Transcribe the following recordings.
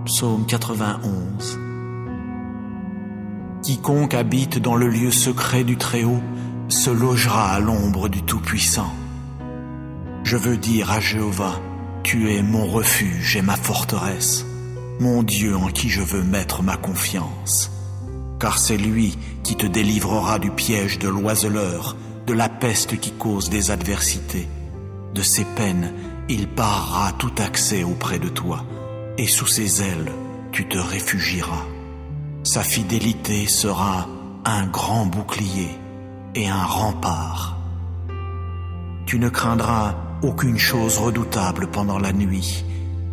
Psaume 91. Quiconque habite dans le lieu secret du Très-Haut se logera à l'ombre du Tout-Puissant. Je veux dire à Jéhovah, tu es mon refuge et ma forteresse, mon Dieu en qui je veux mettre ma confiance. Car c'est lui qui te délivrera du piège de l'oiseleur, de la peste qui cause des adversités. De ses peines, il barrera tout accès auprès de toi, et sous ses ailes, tu te réfugieras. Sa fidélité sera un grand bouclier et un rempart. Tu ne craindras aucune chose redoutable pendant la nuit,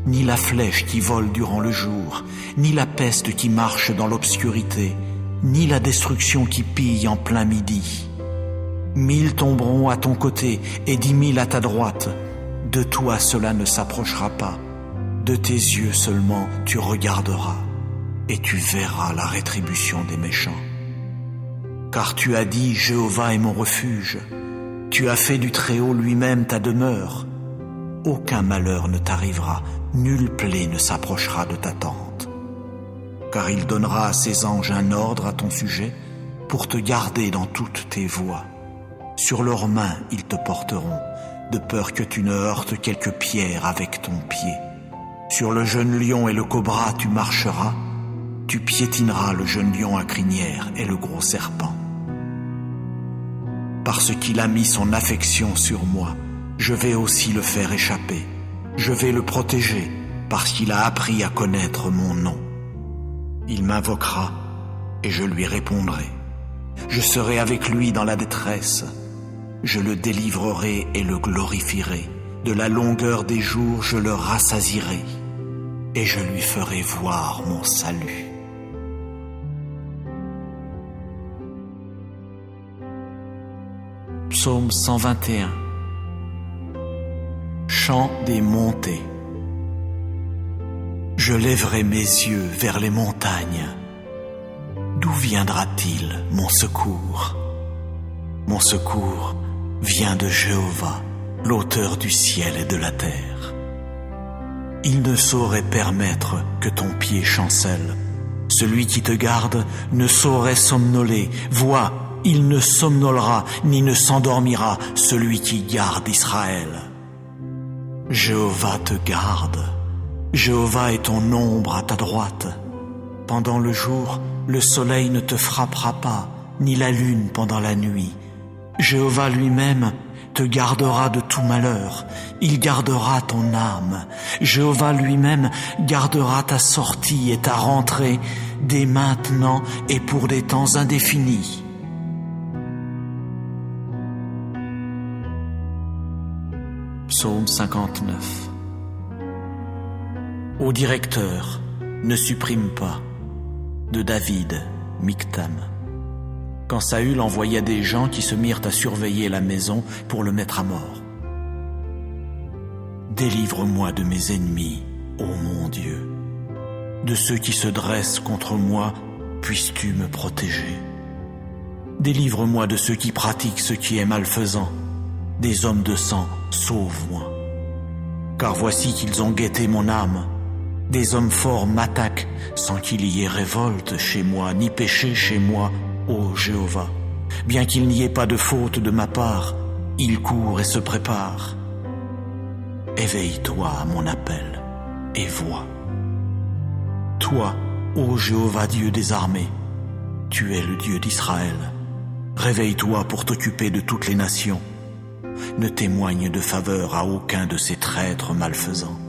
ni la flèche qui vole durant le jour, ni la peste qui marche dans l'obscurité, ni la destruction qui pille en plein midi. 1000 tomberont à ton côté et 10 000 à ta droite. De toi cela ne s'approchera pas. De tes yeux seulement tu regarderas, et tu verras la rétribution des méchants. Car tu as dit, Jéhovah est mon refuge. Tu as fait du Très-Haut lui-même ta demeure. Aucun malheur ne t'arrivera, nulle plaie ne s'approchera de ta tente. Car il donnera à ses anges un ordre à ton sujet pour te garder dans toutes tes voies. Sur leurs mains ils te porteront, de peur que tu ne heurtes quelque pierre avec ton pied. Sur le jeune lion et le cobra tu marcheras, tu piétineras le jeune lion à crinière et le gros serpent. Parce qu'il a mis son affection sur moi, je vais aussi le faire échapper. Je vais le protéger, parce qu'il a appris à connaître mon nom. Il m'invoquera, et je lui répondrai. Je serai avec lui dans la détresse. Je le délivrerai et le glorifierai. De la longueur des jours, je le rassasierai, et je lui ferai voir mon salut. Psaume 121. Chant des montées. Je lèverai mes yeux vers les montagnes. D'où viendra-t-il mon secours? Mon secours vient de Jéhovah, l'auteur du ciel et de la terre. Il ne saurait permettre que ton pied chancelle. Celui qui te garde ne saurait somnoler. Vois, il ne somnolera ni ne s'endormira, celui qui garde Israël. Jéhovah te garde. Jéhovah est ton ombre à ta droite. Pendant le jour, le soleil ne te frappera pas, ni la lune pendant la nuit. Jéhovah lui-même te gardera de tout malheur. Il gardera ton âme. Jéhovah lui-même gardera ta sortie et ta rentrée dès maintenant et pour des temps indéfinis. Psaume 59. Ô directeur, ne supprime pas. De David, Michtam. Quand Saül envoya des gens qui se mirent à surveiller la maison pour le mettre à mort. Délivre-moi de mes ennemis, ô mon Dieu. De ceux qui se dressent contre moi, puisses-tu me protéger. Délivre-moi de ceux qui pratiquent ce qui est malfaisant. Des hommes de sang, sauve-moi. Car voici qu'ils ont guetté mon âme. Des hommes forts m'attaquent sans qu'il y ait révolte chez moi, ni péché chez moi, ô Jéhovah. Bien qu'il n'y ait pas de faute de ma part, ils courent et se préparent. Éveille-toi à mon appel et vois. Toi, ô Jéhovah Dieu des armées, tu es le Dieu d'Israël. Réveille-toi pour t'occuper de toutes les nations. Ne témoigne de faveur à aucun de ces traîtres malfaisants.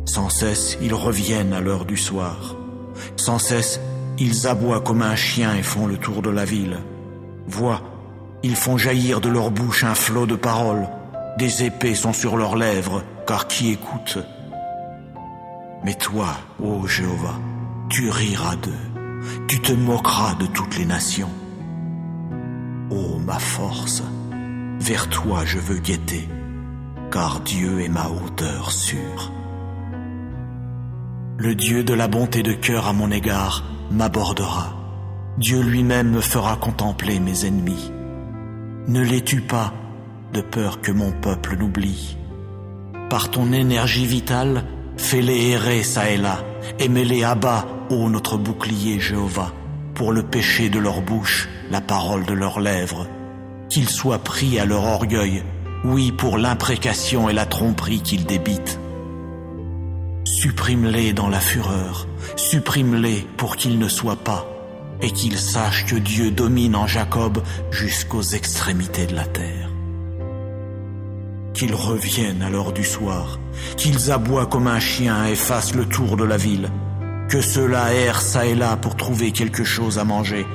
Sans cesse, ils reviennent à l'heure du soir. Sans cesse, ils aboient comme un chien et font le tour de la ville. Vois, ils font jaillir de leur bouche un flot de paroles. Des épées sont sur leurs lèvres, car qui écoute? Mais toi, ô Jéhovah, tu riras d'eux. Tu te moqueras de toutes les nations. Ô ma force, vers toi je veux guetter, car Dieu est ma hauteur sûre. Le Dieu de la bonté de cœur à mon égard m'abordera. Dieu lui-même me fera contempler mes ennemis. Ne les tue pas, de peur que mon peuple n'oublie. Par ton énergie vitale, Fais-les errer çà et là, et mets-les à bas, ô notre bouclier Jéhovah, pour le péché de leur bouche, la parole de leurs lèvres. Qu'ils soient pris à leur orgueil, oui, pour l'imprécation et la tromperie qu'ils débitent. Supprime-les dans la fureur, supprime-les pour qu'ils ne soient pas, et qu'ils sachent que Dieu domine en Jacob jusqu'aux extrémités de la terre. Qu'ils reviennent à l'heure du soir, qu'ils aboient comme un chien et fassent le tour de la ville, que ceux-là errent çà et là pour trouver quelque chose à manger,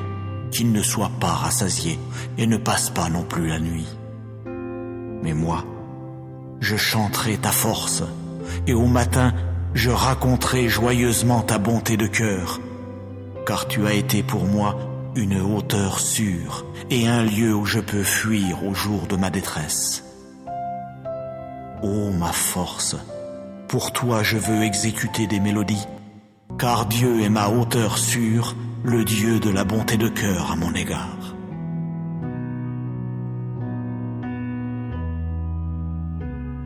qu'ils ne soient pas rassasiés et ne passent pas non plus la nuit. Mais moi, je chanterai ta force, et au matin, je raconterai joyeusement ta bonté de cœur, car tu as été pour moi une hauteur sûre et un lieu où je peux fuir au jour de ma détresse. Ô ma force, pour toi je veux exécuter des mélodies, car Dieu est ma hauteur sûre, le Dieu de la bonté de cœur à mon égard.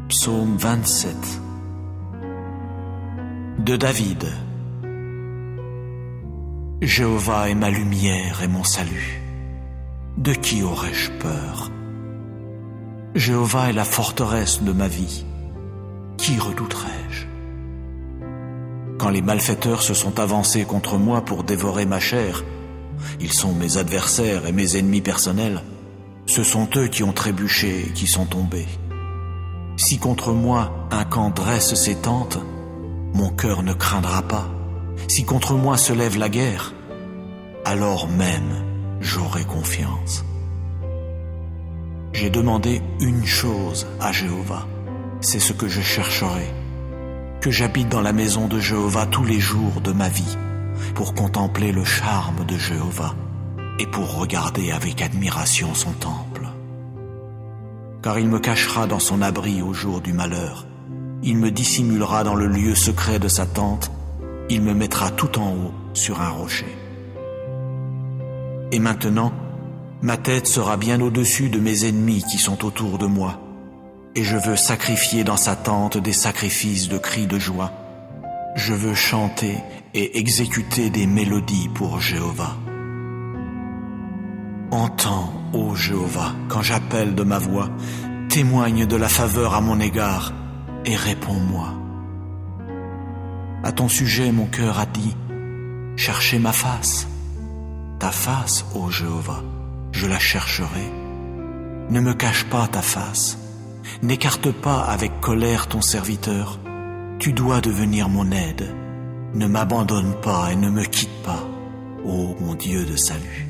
Psaume 27 de David. Jéhovah est ma lumière et mon salut. De qui aurais-je peur? Jéhovah est la forteresse de ma vie. Qui redouterais-je? Quand les malfaiteurs se sont avancés contre moi pour dévorer ma chair, ils sont mes adversaires et mes ennemis personnels. Ce sont eux qui ont trébuché et qui sont tombés. Si contre moi un camp dresse ses tentes, mon cœur ne craindra pas. Si contre moi se lève la guerre, alors même j'aurai confiance. J'ai demandé une chose à Jéhovah, c'est ce que je chercherai, que j'habite dans la maison de Jéhovah tous les jours de ma vie, pour contempler le charme de Jéhovah et pour regarder avec admiration son temple. Car il me cachera dans son abri au jour du malheur, il me dissimulera dans le lieu secret de sa tente, il me mettra tout en haut sur un rocher. Et maintenant, ma tête sera bien au-dessus de mes ennemis qui sont autour de moi, et je veux sacrifier dans sa tente des sacrifices de cris de joie. Je veux chanter et exécuter des mélodies pour Jéhovah. Entends, ô Jéhovah, quand j'appelle de ma voix, témoigne de la faveur à mon égard et réponds-moi. À ton sujet, mon cœur a dit, cherchez ma face. Ta face, ô Jéhovah, je la chercherai. Ne me cache pas ta face. N'écarte pas avec colère ton serviteur. Tu dois devenir mon aide. Ne m'abandonne pas et ne me quitte pas, ô mon Dieu de salut.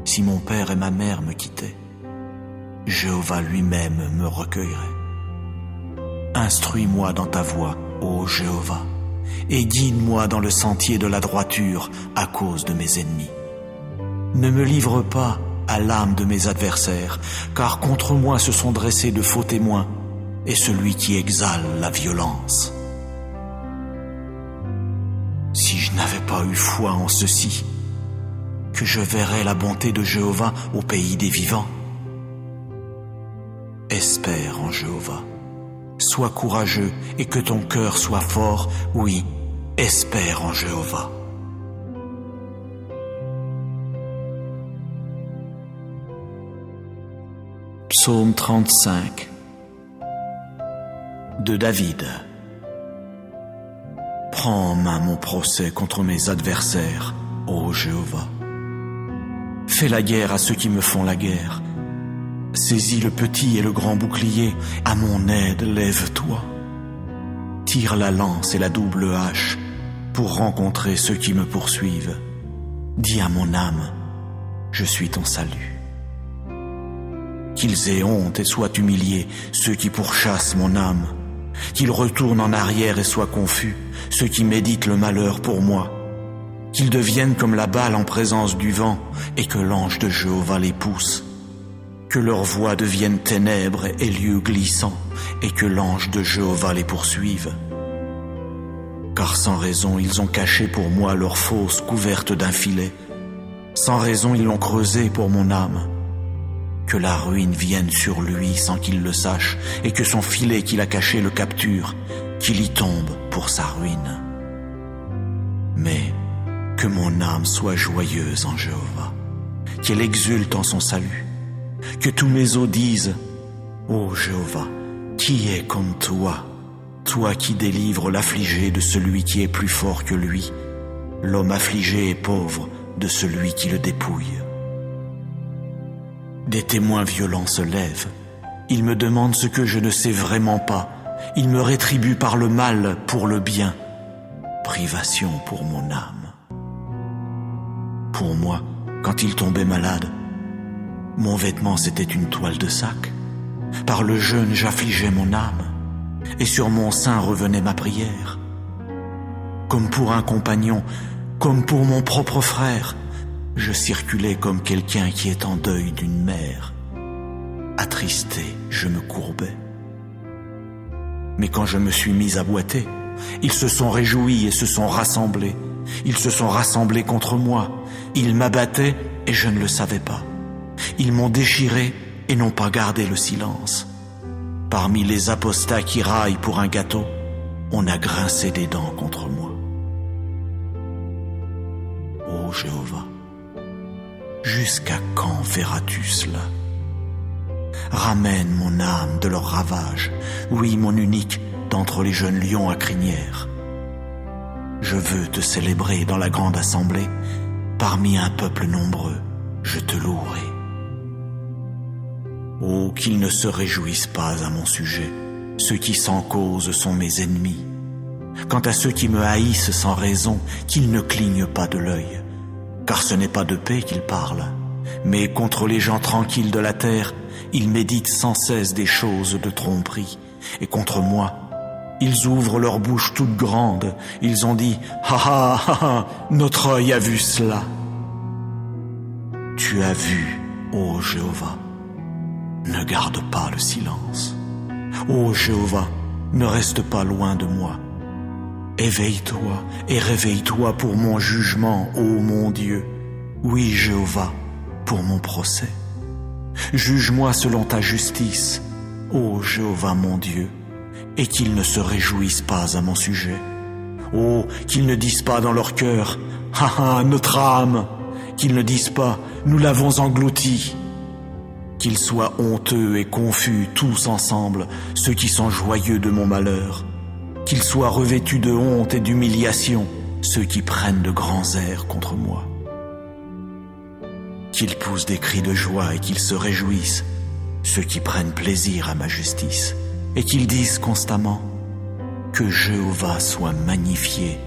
Si mon père et ma mère me quittaient, Jéhovah lui-même me recueillerait. Instruis-moi dans ta voie, ô Jéhovah, et guide-moi dans le sentier de la droiture à cause de mes ennemis. Ne me livre pas à l'âme de mes adversaires, car contre moi se sont dressés de faux témoins, et celui qui exale la violence. Si je n'avais pas eu foi en ceci, que je verrais la bonté de Jéhovah au pays des vivants. Espère en Jéhovah. Sois courageux et que ton cœur soit fort, oui, espère en Jéhovah. Psaume 35 de David. Prends en main mon procès contre mes adversaires, ô Jéhovah. Fais la guerre à ceux qui me font la guerre. Saisis le petit et le grand bouclier, à mon aide lève-toi. Tire la lance et la double hache pour rencontrer ceux qui me poursuivent. Dis à mon âme, je suis ton salut. Qu'ils aient honte et soient humiliés, ceux qui pourchassent mon âme. Qu'ils retournent en arrière et soient confus, ceux qui méditent le malheur pour moi. Qu'ils deviennent comme la balle en présence du vent et que l'ange de Jéhovah les pousse. Que leur voix devienne ténèbres et lieux glissants, et que l'ange de Jéhovah les poursuive. Car sans raison ils ont caché pour moi leur fosse couverte d'un filet. Sans raison ils l'ont creusé pour mon âme. Que la ruine vienne sur lui sans qu'il le sache, et que son filet qu'il a caché le capture, qu'il y tombe pour sa ruine. Mais que mon âme soit joyeuse en Jéhovah, qu'elle exulte en son salut, que tous mes os disent: Ô Jéhovah, qui est comme toi, toi qui délivres l'affligé de celui qui est plus fort que lui, l'homme affligé et pauvre de celui qui le dépouille. Des témoins violents se lèvent, ils me demandent ce que je ne sais vraiment pas, ils me rétribuent par le mal pour le bien, privation pour mon âme. Pour moi, quand il tombait malade, mon vêtement c'était une toile de sac. Par le jeûne j'affligeais mon âme, et sur mon sein revenait ma prière. Comme pour un compagnon, comme pour mon propre frère, je circulais comme quelqu'un qui est en deuil d'une mère. Attristé, je me courbais. Mais quand je me suis mis à boiter, ils se sont réjouis et se sont rassemblés. Ils se sont rassemblés contre moi. Ils m'abattaient et je ne le savais pas. Ils m'ont déchiré et n'ont pas gardé le silence. Parmi les apostats qui raillent pour un gâteau, on a grincé des dents contre moi. Ô Jéhovah, jusqu'à quand verras-tu cela? Ramène mon âme de leur ravage, oui, mon unique, d'entre les jeunes lions à crinière. Je veux te célébrer dans la grande assemblée, parmi un peuple nombreux, je te louerai. Oh, qu'ils ne se réjouissent pas à mon sujet, ceux qui sans cause sont mes ennemis. Quant à ceux qui me haïssent sans raison, qu'ils ne clignent pas de l'œil, car ce n'est pas de paix qu'ils parlent, mais contre les gens tranquilles de la terre, ils méditent sans cesse des choses de tromperie, et contre moi, ils ouvrent leur bouche toute grande, ils ont dit « Ha ha ha ha, notre œil a vu cela !» Tu as vu, ô Jéhovah, ne garde pas le silence. Ô Jéhovah, ne reste pas loin de moi. Éveille-toi et réveille-toi pour mon jugement, ô mon Dieu. Oui, Jéhovah, pour mon procès. Juge-moi selon ta justice, ô Jéhovah mon Dieu, et qu'ils ne se réjouissent pas à mon sujet. Oh, qu'ils ne disent pas dans leur cœur, « Ha ha, notre âme !» Qu'ils ne disent pas, « Nous l'avons englouti !» Qu'ils soient honteux et confus tous ensemble, ceux qui sont joyeux de mon malheur. Qu'ils soient revêtus de honte et d'humiliation, ceux qui prennent de grands airs contre moi. Qu'ils poussent des cris de joie et qu'ils se réjouissent, ceux qui prennent plaisir à ma justice, et qu'ils disent constamment que Jéhovah soit magnifié,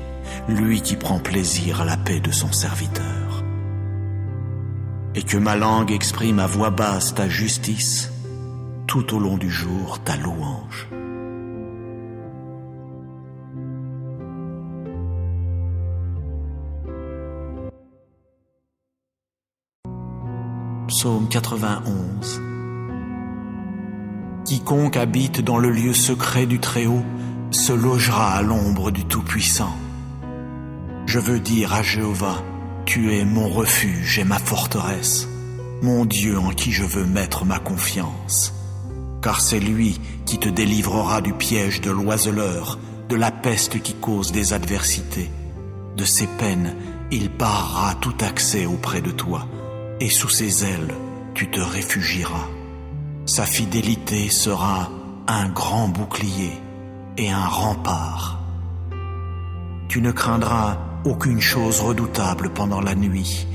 lui qui prend plaisir à la paix de son serviteur. Et que ma langue exprime à voix basse ta justice, tout au long du jour ta louange. Psaume 91. Quiconque habite dans le lieu secret du Très-Haut se logera à l'ombre du Tout-Puissant. Je veux dire à Jéhovah, tu es mon refuge et ma forteresse, mon Dieu en qui je veux mettre ma confiance. Car c'est lui qui te délivrera du piège de l'oiseleur, de la peste qui cause des adversités. De ses peines, il barrera tout accès auprès de toi, et sous ses ailes, tu te réfugieras. Sa fidélité sera un grand bouclier et un rempart. Tu ne craindras aucune chose redoutable pendant la nuit,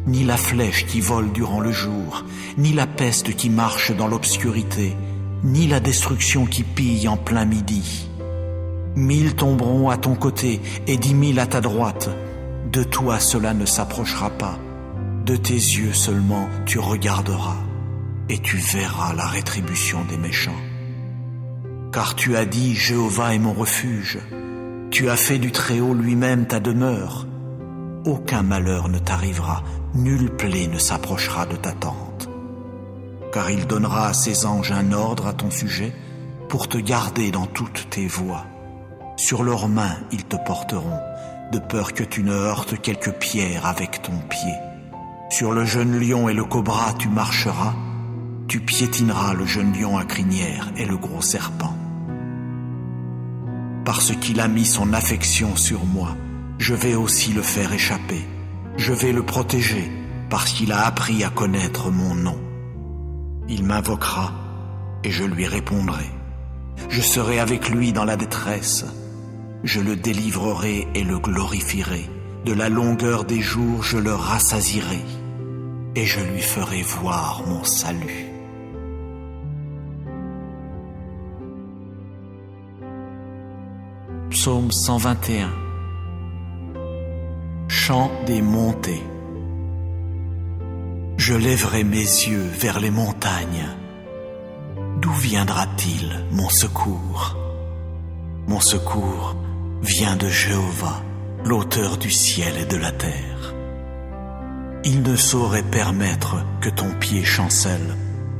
ni la flèche qui vole durant le jour, ni la peste qui marche dans l'obscurité, ni la destruction qui pille en plein midi. 1000 tomberont à ton côté et 10 000 à ta droite. De toi cela ne s'approchera pas. De tes yeux seulement tu regarderas, et tu verras la rétribution des méchants. Car tu as dit, Jéhovah est mon refuge. Tu as fait du Très-Haut lui-même ta demeure. Aucun malheur ne t'arrivera, nulle plaie ne s'approchera de ta tente. Car il donnera à ses anges un ordre à ton sujet pour te garder dans toutes tes voies. Sur leurs mains ils te porteront, de peur que tu ne heurtes quelque pierre avec ton pied. Sur le jeune lion et le cobra tu marcheras, tu piétineras le jeune lion à crinière et le gros serpent. Parce qu'il a mis son affection sur moi, je vais aussi le faire échapper. Je vais le protéger parce qu'il a appris à connaître mon nom. Il m'invoquera et je lui répondrai. Je serai avec lui dans la détresse. Je le délivrerai et le glorifierai. De la longueur des jours, je le rassasierai et je lui ferai voir mon salut. Psaume 121. Chant des montées. Je lèverai mes yeux vers les montagnes. D'où viendra-t-il mon secours? Mon secours vient de Jéhovah, l'auteur du ciel et de la terre. Il ne saurait permettre que ton pied chancelle.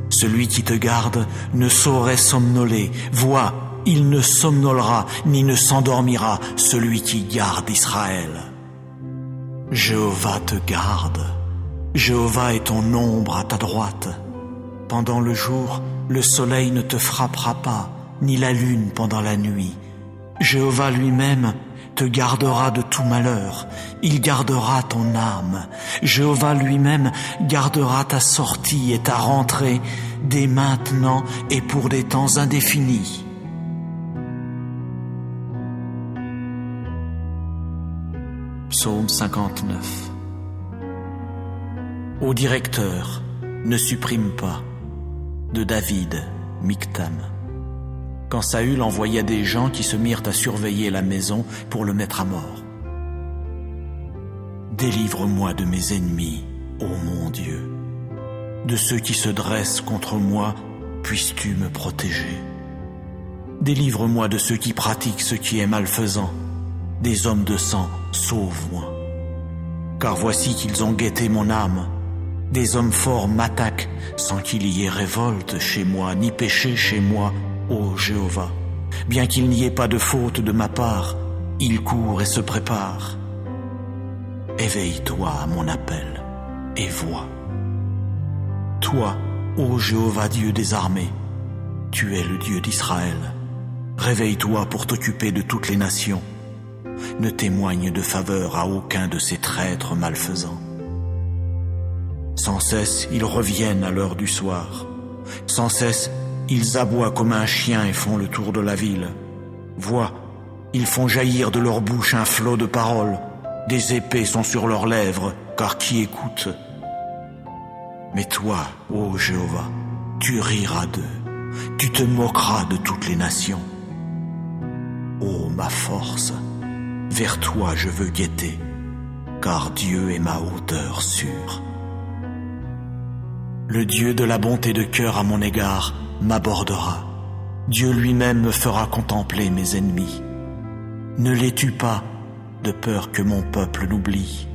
Celui qui te garde ne saurait somnoler. Vois, il ne somnolera ni ne s'endormira, celui qui garde Israël. Jéhovah te garde. Jéhovah est ton ombre à ta droite. Pendant le jour, le soleil ne te frappera pas, ni la lune pendant la nuit. Jéhovah lui-même te gardera de tout malheur. Il gardera ton âme. Jéhovah lui-même gardera ta sortie et ta rentrée dès maintenant et pour des temps indéfinis. Psaume 59. Ô directeur, ne supprime pas. De David, Michtam. Quand Saül envoya des gens qui se mirent à surveiller la maison pour le mettre à mort. Délivre-moi de mes ennemis, ô mon Dieu. De ceux qui se dressent contre moi, puisses-tu me protéger. Délivre-moi de ceux qui pratiquent ce qui est malfaisant. Des hommes de sang, sauve-moi. Car voici qu'ils ont guetté mon âme. Des hommes forts m'attaquent sans qu'il y ait révolte chez moi, ni péché chez moi, ô Jéhovah. Bien qu'il n'y ait pas de faute de ma part, ils courent et se préparent. Éveille-toi à mon appel et vois. Toi, ô Jéhovah Dieu des armées, tu es le Dieu d'Israël. Réveille-toi pour t'occuper de toutes les nations. Ne témoigne de faveur à aucun de ces traîtres malfaisants. Sans cesse, ils reviennent à l'heure du soir. Sans cesse, ils aboient comme un chien et font le tour de la ville. Vois, ils font jaillir de leur bouche un flot de paroles. Des épées sont sur leurs lèvres, car qui écoute? Mais toi, ô Jéhovah, tu riras d'eux. Tu te moqueras de toutes les nations. Ô ma force, vers toi je veux guetter, car Dieu est ma hauteur sûre. Le Dieu de la bonté de cœur à mon égard m'abordera. Dieu lui-même me fera contempler mes ennemis. Ne les tue pas, de peur que mon peuple l'oublie.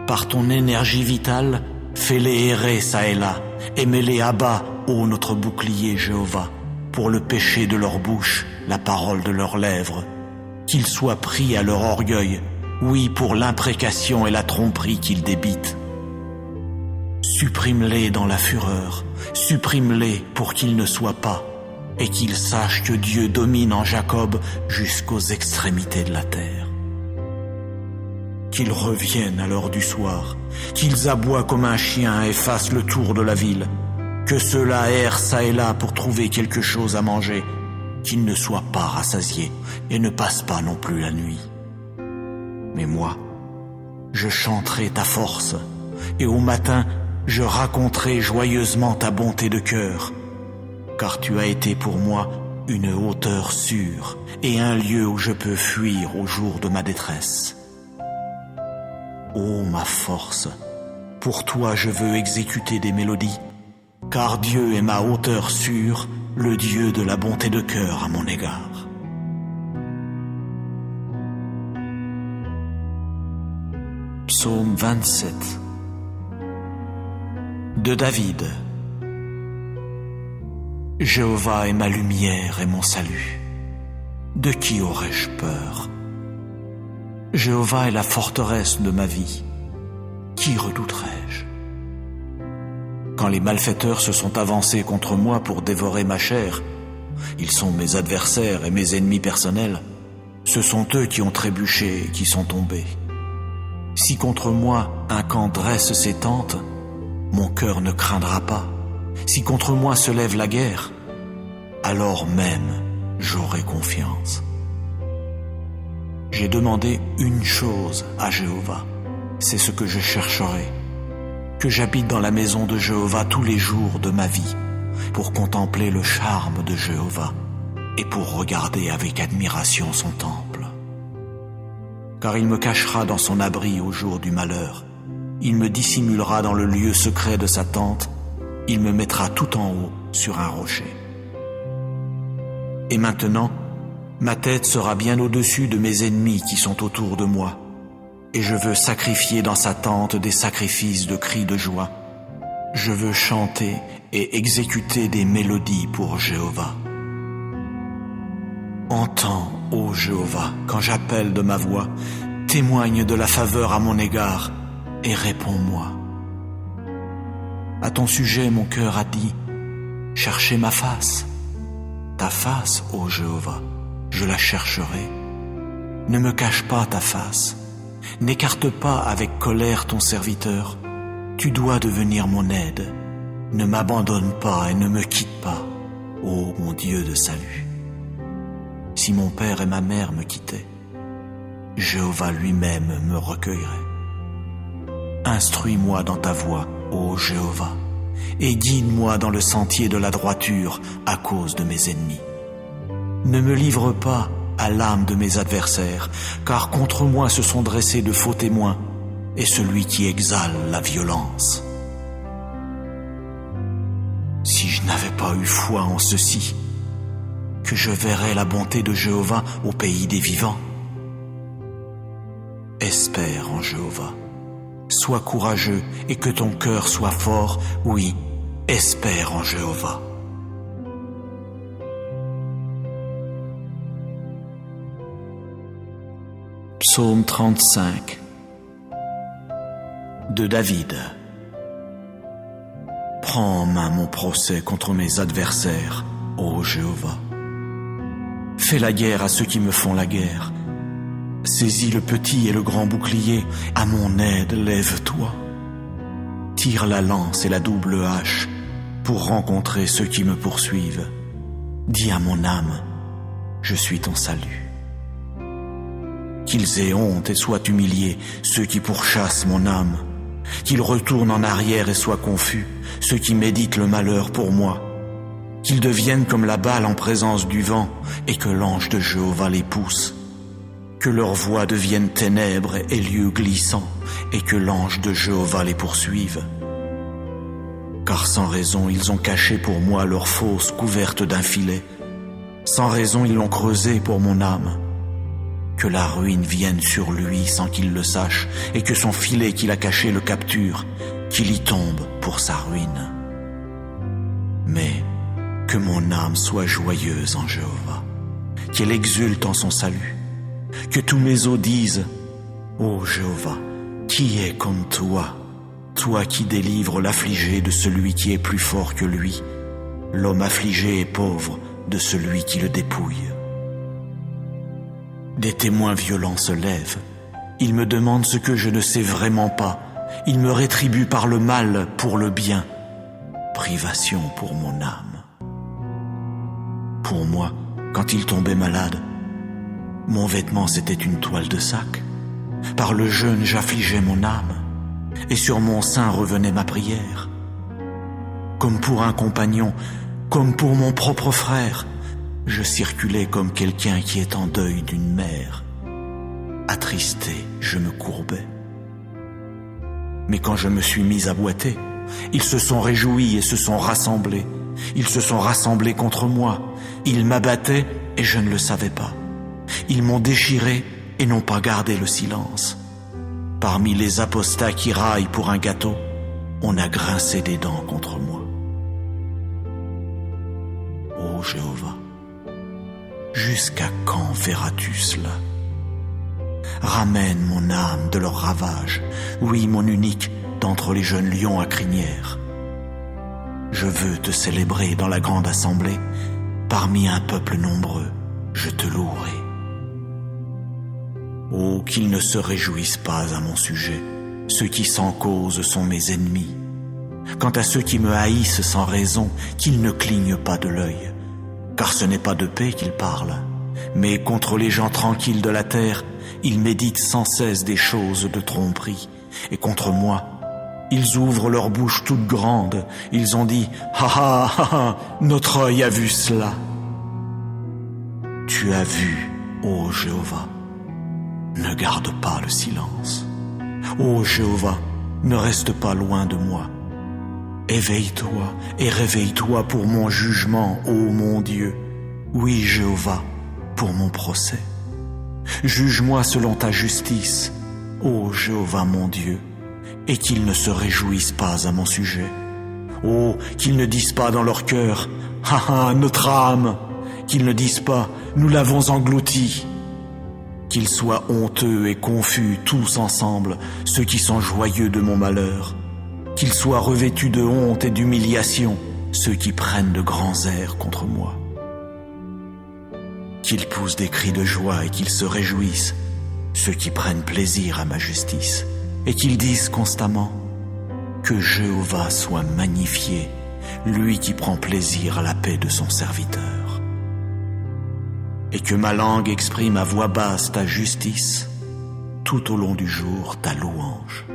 Par ton énergie vitale, fais-les errer çà et là, et mets-les à bas, ô notre bouclier Jéhovah, pour le péché de leur bouche, la parole de leurs lèvres. Qu'ils soient pris à leur orgueil, oui, pour l'imprécation et la tromperie qu'ils débitent. Supprime-les dans la fureur, supprime-les pour qu'ils ne soient pas, et qu'ils sachent que Dieu domine en Jacob jusqu'aux extrémités de la terre. Qu'ils reviennent à l'heure du soir, qu'ils aboient comme un chien et fassent le tour de la ville, que ceux-là errent çà et là pour trouver quelque chose à manger, qu'ils ne soient pas rassasiés et ne passent pas non plus la nuit. Mais moi, je chanterai ta force, et au matin, je raconterai joyeusement ta bonté de cœur, car tu as été pour moi une hauteur sûre et un lieu où je peux fuir au jour de ma détresse. Ô ma force, pour toi je veux exécuter des mélodies, car Dieu est ma hauteur sûre, le Dieu de la bonté de cœur à mon égard. Psaume 27. De David. Jéhovah est ma lumière et mon salut. De qui aurais-je peur? Jéhovah est la forteresse de ma vie. Qui redouterais-je? Quand les malfaiteurs se sont avancés contre moi pour dévorer ma chair, ils sont mes adversaires et mes ennemis personnels, Ce sont eux qui ont trébuché et qui sont tombés. Si contre moi un camp dresse ses tentes, mon cœur ne craindra pas. Si contre moi se lève la guerre, alors même j'aurai confiance. J'ai demandé une chose à Jéhovah, c'est ce que je chercherai, que j'habite dans la maison de Jéhovah tous les jours de ma vie, pour contempler le charme de Jéhovah et pour regarder avec admiration son temple. Car il me cachera dans son abri au jour du malheur, il me dissimulera dans le lieu secret de sa tente, il me mettra tout en haut sur un rocher. Et maintenant, ma tête sera bien au-dessus de mes ennemis qui sont autour de moi, et je veux sacrifier dans sa tente des sacrifices de cris de joie. Je veux chanter et exécuter des mélodies pour Jéhovah. Entends, ô Jéhovah, quand j'appelle de ma voix, témoigne de la faveur à mon égard et réponds-moi. À ton sujet, mon cœur a dit, cherchez ma face. Ta face, ô Jéhovah, je la chercherai. Ne me cache pas ta face, n'écarte pas avec colère ton serviteur. Tu dois devenir mon aide. Ne m'abandonne pas et ne me quitte pas, ô mon Dieu de salut. Si mon père et ma mère me quittaient, Jéhovah lui-même me recueillerait. Instruis-moi dans ta voie, ô Jéhovah, et guide-moi dans le sentier de la droiture à cause de mes ennemis. Ne me livre pas à l'âme de mes adversaires, car contre moi se sont dressés de faux témoins, et celui qui exale la violence. Si je n'avais pas eu foi en ceci, que je verrais la bonté de Jéhovah au pays des vivants. Espère en Jéhovah, sois courageux et que ton cœur soit fort, oui, espère en Jéhovah. Psaume 35 de David. Prends en main mon procès contre mes adversaires, ô Jéhovah. Fais la guerre à ceux qui me font la guerre. Saisis le petit et le grand bouclier, à mon aide lève-toi. Tire la lance et la double hache pour rencontrer ceux qui me poursuivent. Dis à mon âme, je suis ton salut. Qu'ils aient honte et soient humiliés, ceux qui pourchassent mon âme. Qu'ils retournent en arrière et soient confus, ceux qui méditent le malheur pour moi. Qu'ils deviennent comme la balle en présence du vent, et que l'ange de Jéhovah les pousse. Que leur voix devienne ténèbres et lieux glissants, et que l'ange de Jéhovah les poursuive. Car sans raison ils ont caché pour moi leur fosse couverte d'un filet. Sans raison ils l'ont creusée pour mon âme. Que la ruine vienne sur lui sans qu'il le sache, et que son filet qu'il a caché le capture, qu'il y tombe pour sa ruine. Mais que mon âme soit joyeuse en Jéhovah, qu'elle exulte en son salut, que tous mes os disent, ô Jéhovah, qui est comme toi, toi qui délivres l'affligé de celui qui est plus fort que lui, l'homme affligé et pauvre de celui qui le dépouille. Des témoins violents se lèvent, ils me demandent ce que je ne sais vraiment pas, ils me rétribuent par le mal pour le bien, privation pour mon âme. Pour moi, quand il tombait malade, mon vêtement c'était une toile de sac. Par le jeûne j'affligeais mon âme, et sur mon sein revenait ma prière. Comme pour un compagnon, comme pour mon propre frère, je circulais comme quelqu'un qui est en deuil d'une mère. Attristé, je me courbais. Mais quand je me suis mis à boiter, ils se sont réjouis et se sont rassemblés. Ils se sont rassemblés contre moi. Ils m'abattaient et je ne le savais pas. Ils m'ont déchiré et n'ont pas gardé le silence. Parmi les apostats qui raillent pour un gâteau, on a grincé des dents contre moi. Ô Jéhovah, jusqu'à quand verras-tu cela? Ramène mon âme de leur ravage, oui, mon unique, d'entre les jeunes lions à crinière. Je veux te célébrer dans la grande assemblée, parmi un peuple nombreux, je te louerai. Oh, qu'ils ne se réjouissent pas à mon sujet. Ceux qui sans cause sont mes ennemis. Quant à ceux qui me haïssent sans raison, qu'ils ne clignent pas de l'œil. Car ce n'est pas de paix qu'ils parlent, mais contre les gens tranquilles de la terre, ils méditent sans cesse des choses de tromperie. Et contre moi, ils ouvrent leur bouche toute grande. Ils ont dit « Ha ha ha ha, notre œil a vu cela !» Tu as vu, ô Jéhovah, ne garde pas le silence. Ô Jéhovah, ne reste pas loin de moi. Éveille-toi et réveille-toi pour mon jugement, ô mon Dieu. Oui, Jéhovah, pour mon procès. Juge-moi selon ta justice, ô Jéhovah mon Dieu, et qu'ils ne se réjouissent pas à mon sujet. Oh, qu'ils ne disent pas dans leur cœur, « Ha ha, notre âme !» Qu'ils ne disent pas, « Nous l'avons englouti !» Qu'ils soient honteux et confus tous ensemble, ceux qui sont joyeux de mon malheur. Qu'ils soient revêtus de honte et d'humiliation, ceux qui prennent de grands airs contre moi. Qu'ils poussent des cris de joie et qu'ils se réjouissent, ceux qui prennent plaisir à ma justice, et qu'ils disent constamment que Jéhovah soit magnifié, lui qui prend plaisir à la paix de son serviteur. Et que ma langue exprime à voix basse ta justice, tout au long du jour ta louange.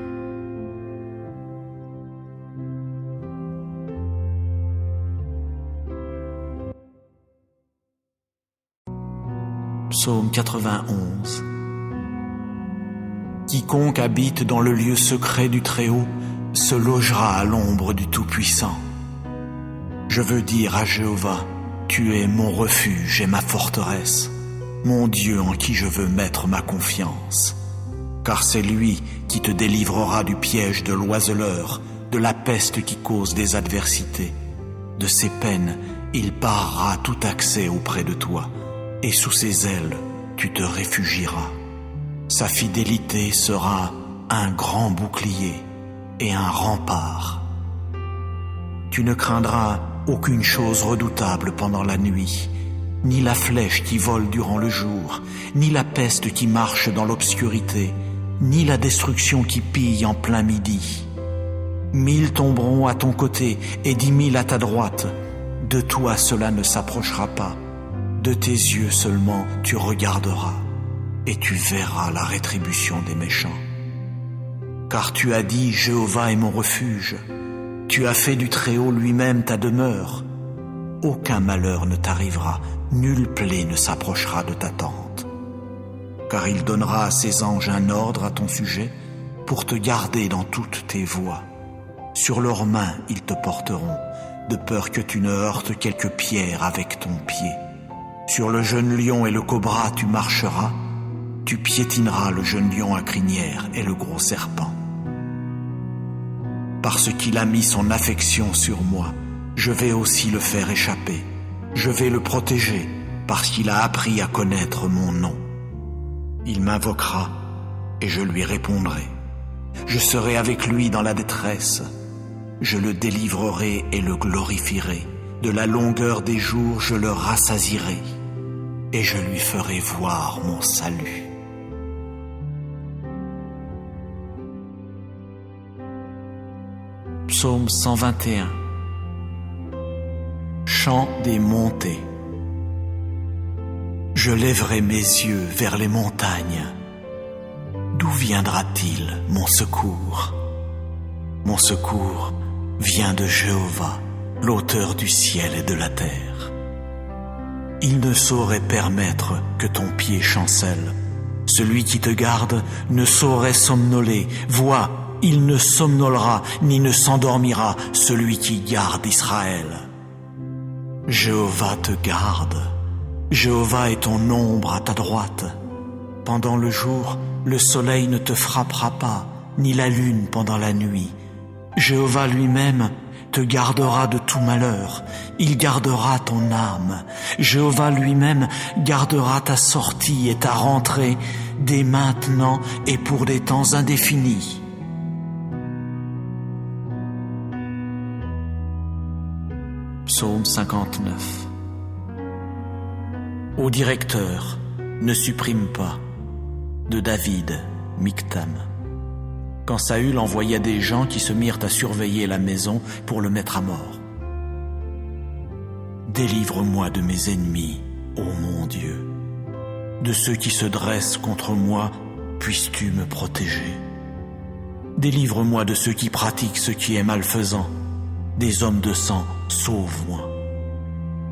Psaume 91. Quiconque habite dans le lieu secret du Très-Haut se logera à l'ombre du Tout-Puissant. Je veux dire à Jéhovah, tu es mon refuge et ma forteresse, mon Dieu en qui je veux mettre ma confiance. Car c'est lui qui te délivrera du piège de l'oiseleur, de la peste qui cause des adversités. De ses peines, il barrera tout accès auprès de toi, et sous ses ailes, tu te réfugieras. Sa fidélité sera un grand bouclier et un rempart. Tu ne craindras aucune chose redoutable pendant la nuit, ni la flèche qui vole durant le jour, ni la peste qui marche dans l'obscurité, ni la destruction qui pille en plein midi. 1000 tomberont à ton côté et 10 000 à ta droite. De toi cela ne s'approchera pas. De tes yeux seulement tu regarderas, et tu verras la rétribution des méchants. Car tu as dit, Jéhovah est mon refuge. Tu as fait du Très-Haut lui-même ta demeure. Aucun malheur ne t'arrivera, nulle plaie ne s'approchera de ta tente. Car il donnera à ses anges un ordre à ton sujet pour te garder dans toutes tes voies. Sur leurs mains ils te porteront, de peur que tu ne heurtes quelque pierre avec ton pied. Sur le jeune lion et le cobra tu marcheras, tu piétineras le jeune lion à crinière et le gros serpent. Parce qu'il a mis son affection sur moi, je vais aussi le faire échapper. Je vais le protéger, parce qu'il a appris à connaître mon nom. Il m'invoquera, et je lui répondrai. Je serai avec lui dans la détresse. Je le délivrerai et le glorifierai. De la longueur des jours, je le rassasierai, et je lui ferai voir mon salut. Psaume 121. Chant des montées. Je lèverai mes yeux vers les montagnes. D'où viendra-t-il mon secours? Mon secours vient de Jéhovah, l'auteur du ciel et de la terre. Il ne saurait permettre que ton pied chancelle. Celui qui te garde ne saurait somnoler. Vois, il ne somnolera ni ne s'endormira, celui qui garde Israël. Jéhovah te garde. Jéhovah est ton ombre à ta droite. Pendant le jour, le soleil ne te frappera pas, ni la lune pendant la nuit. Jéhovah lui-même te gardera de tout malheur. Il gardera ton âme. Jéhovah lui-même gardera ta sortie et ta rentrée dès maintenant et pour des temps indéfinis. Psaume 59. Ô directeur, ne supprime pas. de David, Michtam. Quand Saül envoya des gens qui se mirent à surveiller la maison pour le mettre à mort. Délivre-moi de mes ennemis, ô mon Dieu. De ceux qui se dressent contre moi, puisses-tu me protéger. Délivre-moi de ceux qui pratiquent ce qui est malfaisant. Des hommes de sang, sauve-moi.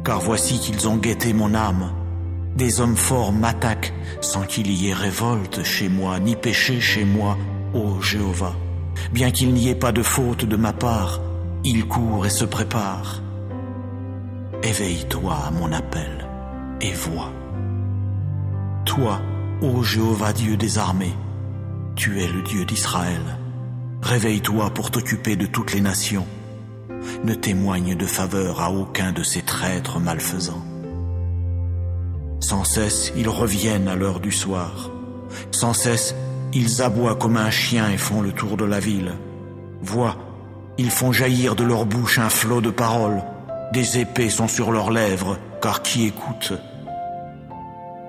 Car voici qu'ils ont guetté mon âme. Des hommes forts m'attaquent sans qu'il y ait révolte chez moi, ni péché chez moi, ô Jéhovah. Bien qu'il n'y ait pas de faute de ma part, ils courent et se préparent. Éveille-toi à mon appel et vois. Toi, ô Jéhovah Dieu des armées, tu es le Dieu d'Israël. Réveille-toi pour t'occuper de toutes les nations. Ne témoigne de faveur à aucun de ces traîtres malfaisants. Sans cesse, ils reviennent à l'heure du soir. Sans cesse, ils aboient comme un chien et font le tour de la ville. Vois, ils font jaillir de leur bouche un flot de paroles. Des épées sont sur leurs lèvres, car qui écoute?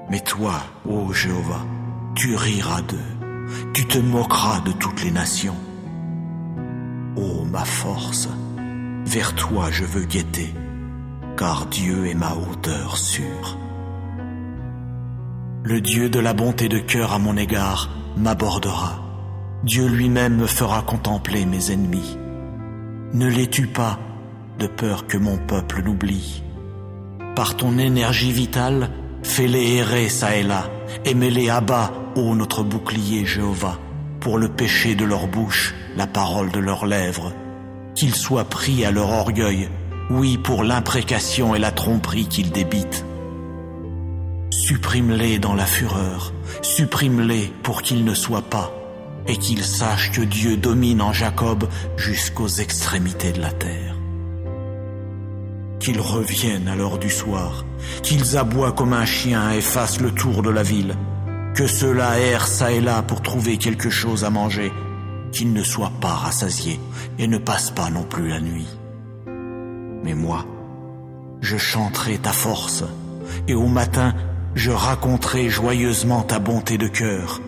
Mais toi, ô Jéhovah, tu riras d'eux, tu te moqueras de toutes les nations. Ô ma force, vers toi je veux guetter, car Dieu est ma hauteur sûre. Le Dieu de la bonté de cœur à mon égard m'abordera. Dieu lui-même me fera contempler mes ennemis. Ne les tue pas, de peur que mon peuple l'oublie. Par ton énergie vitale, fais-les errer çà et là, et mets-les à bas, ô notre bouclier Jéhovah, pour le péché de leur bouche, la parole de leurs lèvres. Qu'ils soient pris à leur orgueil, oui, pour l'imprécation et la tromperie qu'ils débitent. Supprime-les dans la fureur, supprime-les pour qu'ils ne soient pas, et qu'ils sachent que Dieu domine en Jacob jusqu'aux extrémités de la terre. Qu'ils reviennent à l'heure du soir, qu'ils aboient comme un chien et fassent le tour de la ville, que ceux-là errent çà et là pour trouver quelque chose à manger, qu'ils ne soient pas rassasiés et ne passent pas non plus la nuit. Mais moi, je chanterai ta force, et au matin, je raconterai joyeusement ta bonté de cœur,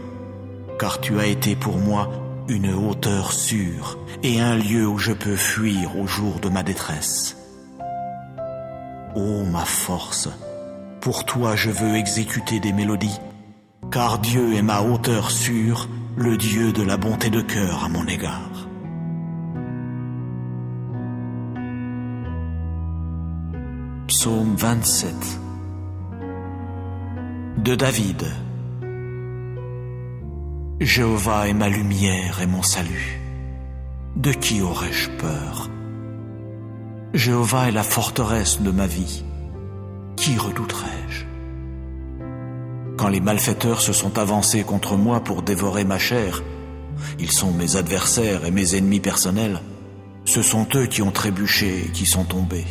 car tu as été pour moi une hauteur sûre et un lieu où je peux fuir au jour de ma détresse. Ô ma force, pour toi je veux exécuter des mélodies, car Dieu est ma hauteur sûre, le Dieu de la bonté de cœur à mon égard. Psaume 27 de David. Jéhovah est ma lumière et mon salut. De qui aurais-je peur? Jéhovah est la forteresse de ma vie. Qui redouterais-je? Quand les malfaiteurs se sont avancés contre moi pour dévorer ma chair, ils sont mes adversaires et mes ennemis personnels. Ce sont eux qui ont trébuché et qui sont tombés.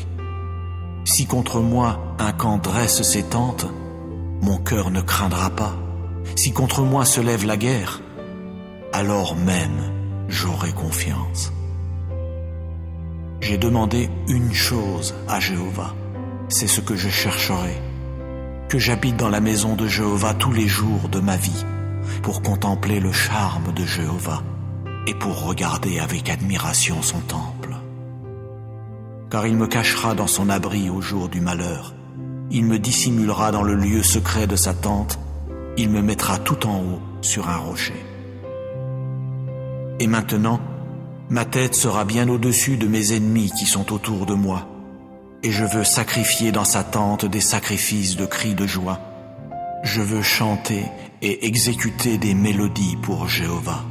Si contre moi un camp dresse ses tentes, mon cœur ne craindra pas. Si contre moi se lève la guerre, alors même j'aurai confiance. J'ai demandé une chose à Jéhovah, c'est ce que je chercherai, que j'habite dans la maison de Jéhovah tous les jours de ma vie, pour contempler le charme de Jéhovah et pour regarder avec admiration son temple. Car il me cachera dans son abri au jour du malheur. Il me dissimulera dans le lieu secret de sa tente, il me mettra tout en haut sur un rocher. Et maintenant, ma tête sera bien au-dessus de mes ennemis qui sont autour de moi, et je veux sacrifier dans sa tente des sacrifices de cris de joie. Je veux chanter et exécuter des mélodies pour Jéhovah.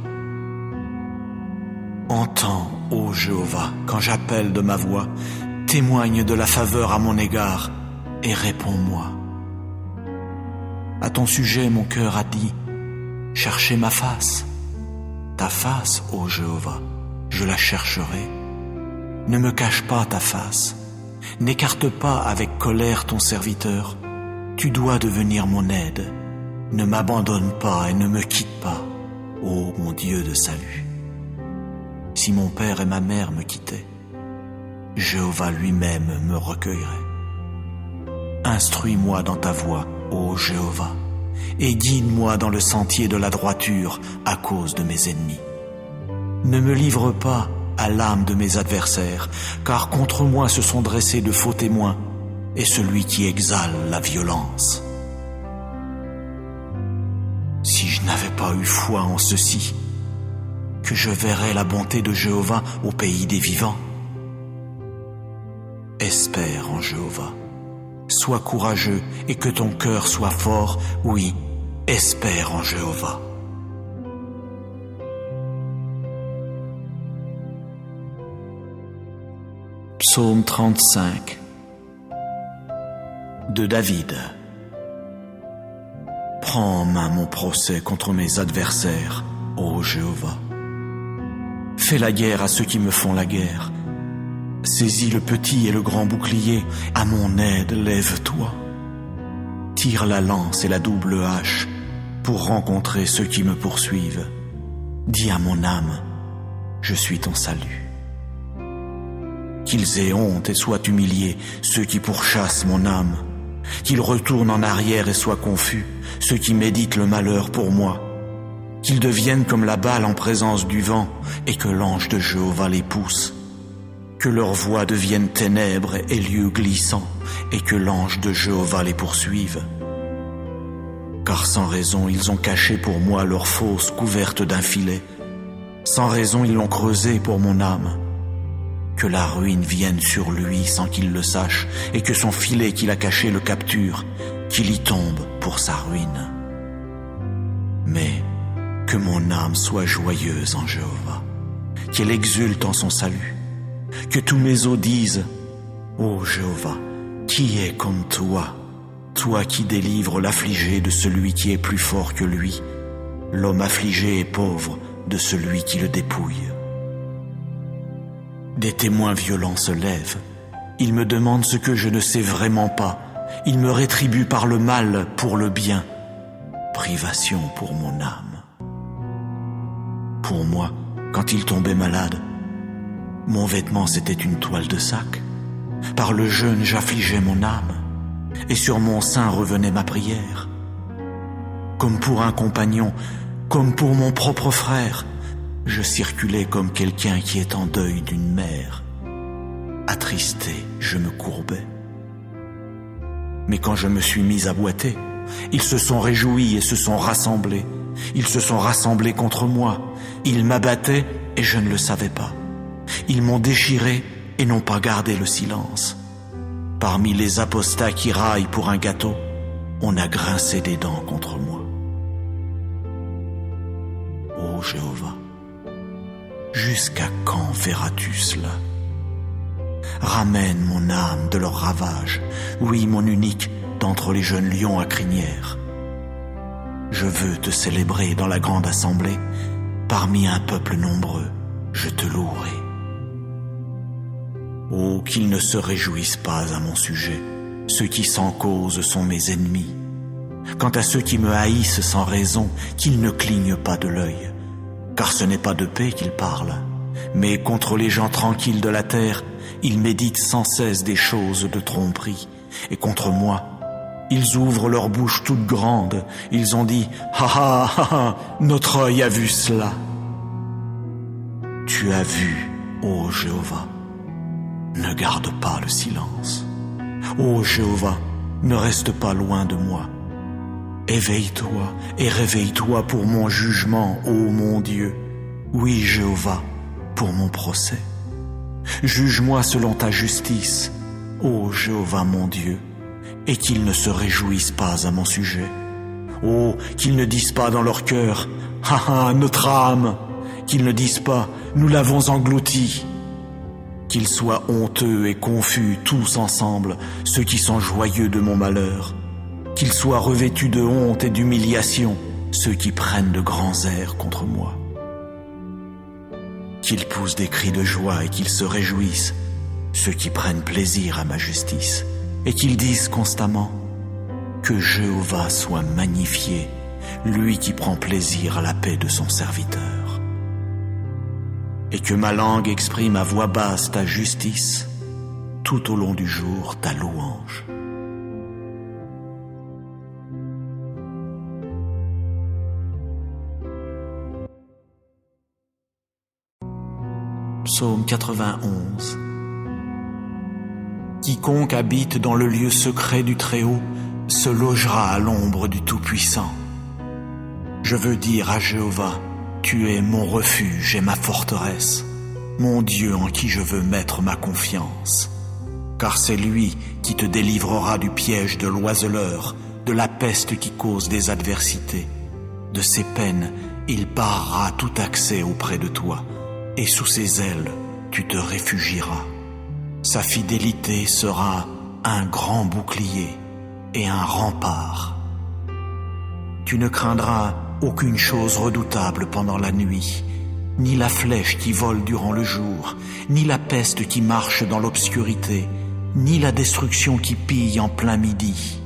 Entends, ô Jéhovah, quand j'appelle de ma voix, témoigne de la faveur à mon égard, et réponds-moi. À ton sujet, mon cœur a dit, cherchez ma face. Ta face, ô Jéhovah, je la chercherai. Ne me cache pas ta face. N'écarte pas avec colère ton serviteur. Tu dois devenir mon aide. Ne m'abandonne pas et ne me quitte pas, ô mon Dieu de salut. Si mon père et ma mère me quittaient, Jéhovah lui-même me recueillerait. Instruis-moi dans ta voie, ô Jéhovah, et guide-moi dans le sentier de la droiture à cause de mes ennemis. Ne me livre pas à l'âme de mes adversaires, car contre moi se sont dressés de faux témoins, et celui qui exale la violence. Si je n'avais pas eu foi en ceci, que je verrais la bonté de Jéhovah au pays des vivants. Espère en Jéhovah. Sois courageux et que ton cœur soit fort, oui, espère en Jéhovah. Psaume 35 de David. Prends en main mon procès contre mes adversaires, ô Jéhovah. Fais la guerre à ceux qui me font la guerre. Saisis le petit et le grand bouclier, à mon aide lève-toi. Tire la lance et la double hache pour rencontrer ceux qui me poursuivent. Dis à mon âme, je suis ton salut. Qu'ils aient honte et soient humiliés ceux qui pourchassent mon âme. Qu'ils retournent en arrière et soient confus ceux qui méditent le malheur pour moi. Qu'ils deviennent comme la balle en présence du vent et que l'ange de Jéhovah les pousse. Que leur voix devienne ténèbres et lieux glissants et que l'ange de Jéhovah les poursuive. Car sans raison ils ont caché pour moi leur fosse couverte d'un filet. Sans raison ils l'ont creusée pour mon âme. Que la ruine vienne sur lui sans qu'il le sache et que son filet qu'il a caché le capture, qu'il y tombe pour sa ruine. Mais que mon âme soit joyeuse en Jéhovah, qu'elle exulte en son salut. Que tous mes os disent, ô Jéhovah, qui est comme toi, toi qui délivres l'affligé de celui qui est plus fort que lui, l'homme affligé et pauvre de celui qui le dépouille. Des témoins violents se lèvent, ils me demandent ce que je ne sais vraiment pas, ils me rétribuent par le mal pour le bien, privation pour mon âme. Pour moi, quand il tombait malade, mon vêtement c'était une toile de sac. Par le jeûne j'affligeais mon âme, et sur mon sein revenait ma prière. Comme pour un compagnon, comme pour mon propre frère, je circulais comme quelqu'un qui est en deuil d'une mère. Attristé, je me courbais. Mais quand je me suis mis à boiter, ils se sont réjouis et se sont rassemblés. Ils se sont rassemblés contre moi. Ils m'abattaient et je ne le savais pas. Ils m'ont déchiré et n'ont pas gardé le silence. Parmi les apostats qui raillent pour un gâteau, on a grincé des dents contre moi. Ô Jéhovah, jusqu'à quand verras-tu cela? Ramène mon âme de leur ravage, oui, mon unique, d'entre les jeunes lions à crinière. Je veux te célébrer dans la grande assemblée, parmi un peuple nombreux, je te louerai. Oh, qu'ils ne se réjouissent pas à mon sujet, ceux qui sans cause sont mes ennemis. Quant à ceux qui me haïssent sans raison, qu'ils ne clignent pas de l'œil, car ce n'est pas de paix qu'ils parlent, mais contre les gens tranquilles de la terre, ils méditent sans cesse des choses de tromperie, et contre moi, ils ouvrent leur bouche toute grande, ils ont dit « Ha ha ha ha, notre œil a vu cela !» Tu as vu, ô Jéhovah, ne garde pas le silence. Ô Jéhovah, ne reste pas loin de moi. Éveille-toi et réveille-toi pour mon jugement, ô mon Dieu. Oui, Jéhovah, pour mon procès. Juge-moi selon ta justice, ô Jéhovah mon Dieu, et qu'ils ne se réjouissent pas à mon sujet. Oh, qu'ils ne disent pas dans leur cœur, « Ha ha, notre âme !» Qu'ils ne disent pas, « Nous l'avons englouti !» Qu'ils soient honteux et confus tous ensemble, ceux qui sont joyeux de mon malheur. Qu'ils soient revêtus de honte et d'humiliation, ceux qui prennent de grands airs contre moi. Qu'ils poussent des cris de joie et qu'ils se réjouissent, ceux qui prennent plaisir à ma justice, et qu'ils disent constamment que Jéhovah soit magnifié, lui qui prend plaisir à la paix de son serviteur. Et que ma langue exprime à voix basse ta justice, tout au long du jour ta louange. Psaume 91. Quiconque habite dans le lieu secret du Très-Haut se logera à l'ombre du Tout-Puissant. Je veux dire à Jéhovah, tu es mon refuge et ma forteresse, mon Dieu en qui je veux mettre ma confiance. Car c'est lui qui te délivrera du piège de l'oiseleur, de la peste qui cause des adversités. De ses peines, il barrera tout accès auprès de toi, et sous ses ailes, tu te réfugieras. Sa fidélité sera un grand bouclier et un rempart. Tu ne craindras aucune chose redoutable pendant la nuit, ni la flèche qui vole durant le jour, ni la peste qui marche dans l'obscurité, ni la destruction qui pille en plein midi.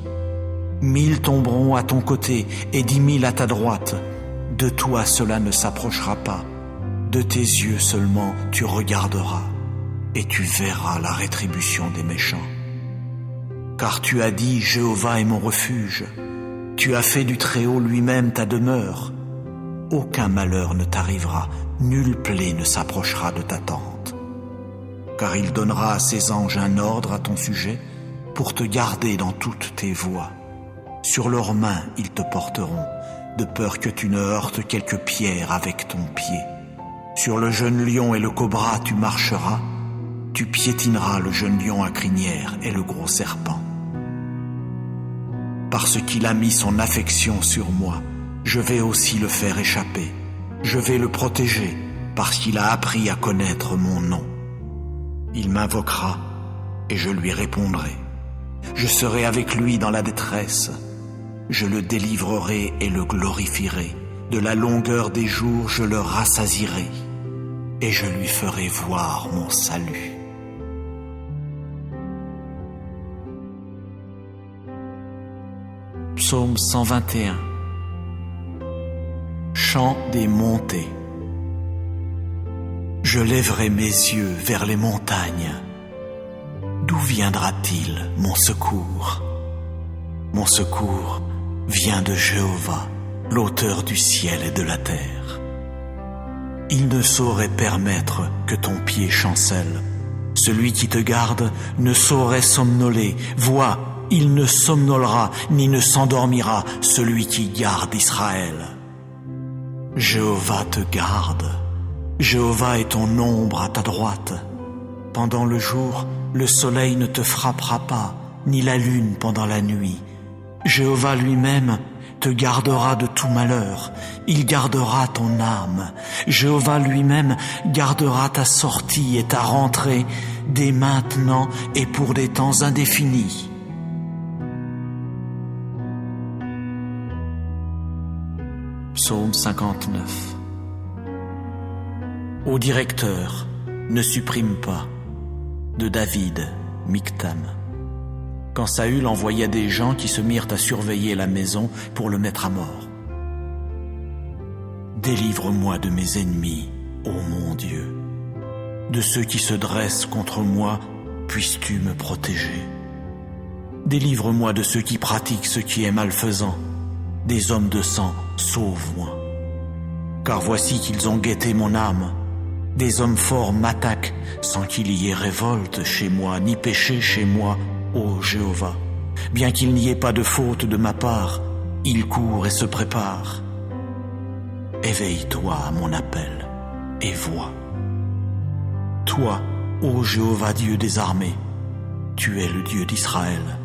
1000 tomberont à ton côté et 10 000 à ta droite. De toi cela ne s'approchera pas. De tes yeux seulement tu regarderas, et tu verras la rétribution des méchants. Car tu as dit, Jéhovah est mon refuge. Tu as fait du Très-Haut lui-même ta demeure. Aucun malheur ne t'arrivera, nulle plaie ne s'approchera de ta tente. Car il donnera à ses anges un ordre à ton sujet pour te garder dans toutes tes voies. Sur leurs mains ils te porteront, de peur que tu ne heurtes quelque pierre avec ton pied. Sur le jeune lion et le cobra tu marcheras, tu piétineras le jeune lion à crinière et le gros serpent. Parce qu'il a mis son affection sur moi, je vais aussi le faire échapper. Je vais le protéger, parce qu'il a appris à connaître mon nom. Il m'invoquera, et je lui répondrai. Je serai avec lui dans la détresse. Je le délivrerai et le glorifierai. De la longueur des jours, je le rassasierai, et je lui ferai voir mon salut. Psaume 121. Chant des montées. Je lèverai mes yeux vers les montagnes. D'où viendra-t-il mon secours? Mon secours vient de Jéhovah, l'auteur du ciel et de la terre. Il ne saurait permettre que ton pied chancelle. Celui qui te garde ne saurait somnoler. Vois, il ne somnolera ni ne s'endormira, celui qui garde Israël. Jéhovah te garde. Jéhovah est ton ombre à ta droite. Pendant le jour, le soleil ne te frappera pas, ni la lune pendant la nuit. Jéhovah lui-même te gardera de tout malheur. Il gardera ton âme. Jéhovah lui-même gardera ta sortie et ta rentrée dès maintenant et pour des temps indéfinis. Psaume 59. Ô directeur, ne supprime pas. De David, Michtam. Quand Saül envoya des gens qui se mirent à surveiller la maison pour le mettre à mort. Délivre-moi de mes ennemis, ô mon Dieu. De ceux qui se dressent contre moi, puisses-tu me protéger. Délivre-moi de ceux qui pratiquent ce qui est malfaisant. Des hommes de sang, sauve-moi. Car voici qu'ils ont guetté mon âme. Des hommes forts m'attaquent sans qu'il y ait révolte chez moi, ni péché chez moi, ô Jéhovah. Bien qu'il n'y ait pas de faute de ma part, ils courent et se préparent. Éveille-toi à mon appel et vois. Toi, ô Jéhovah Dieu des armées, tu es le Dieu d'Israël.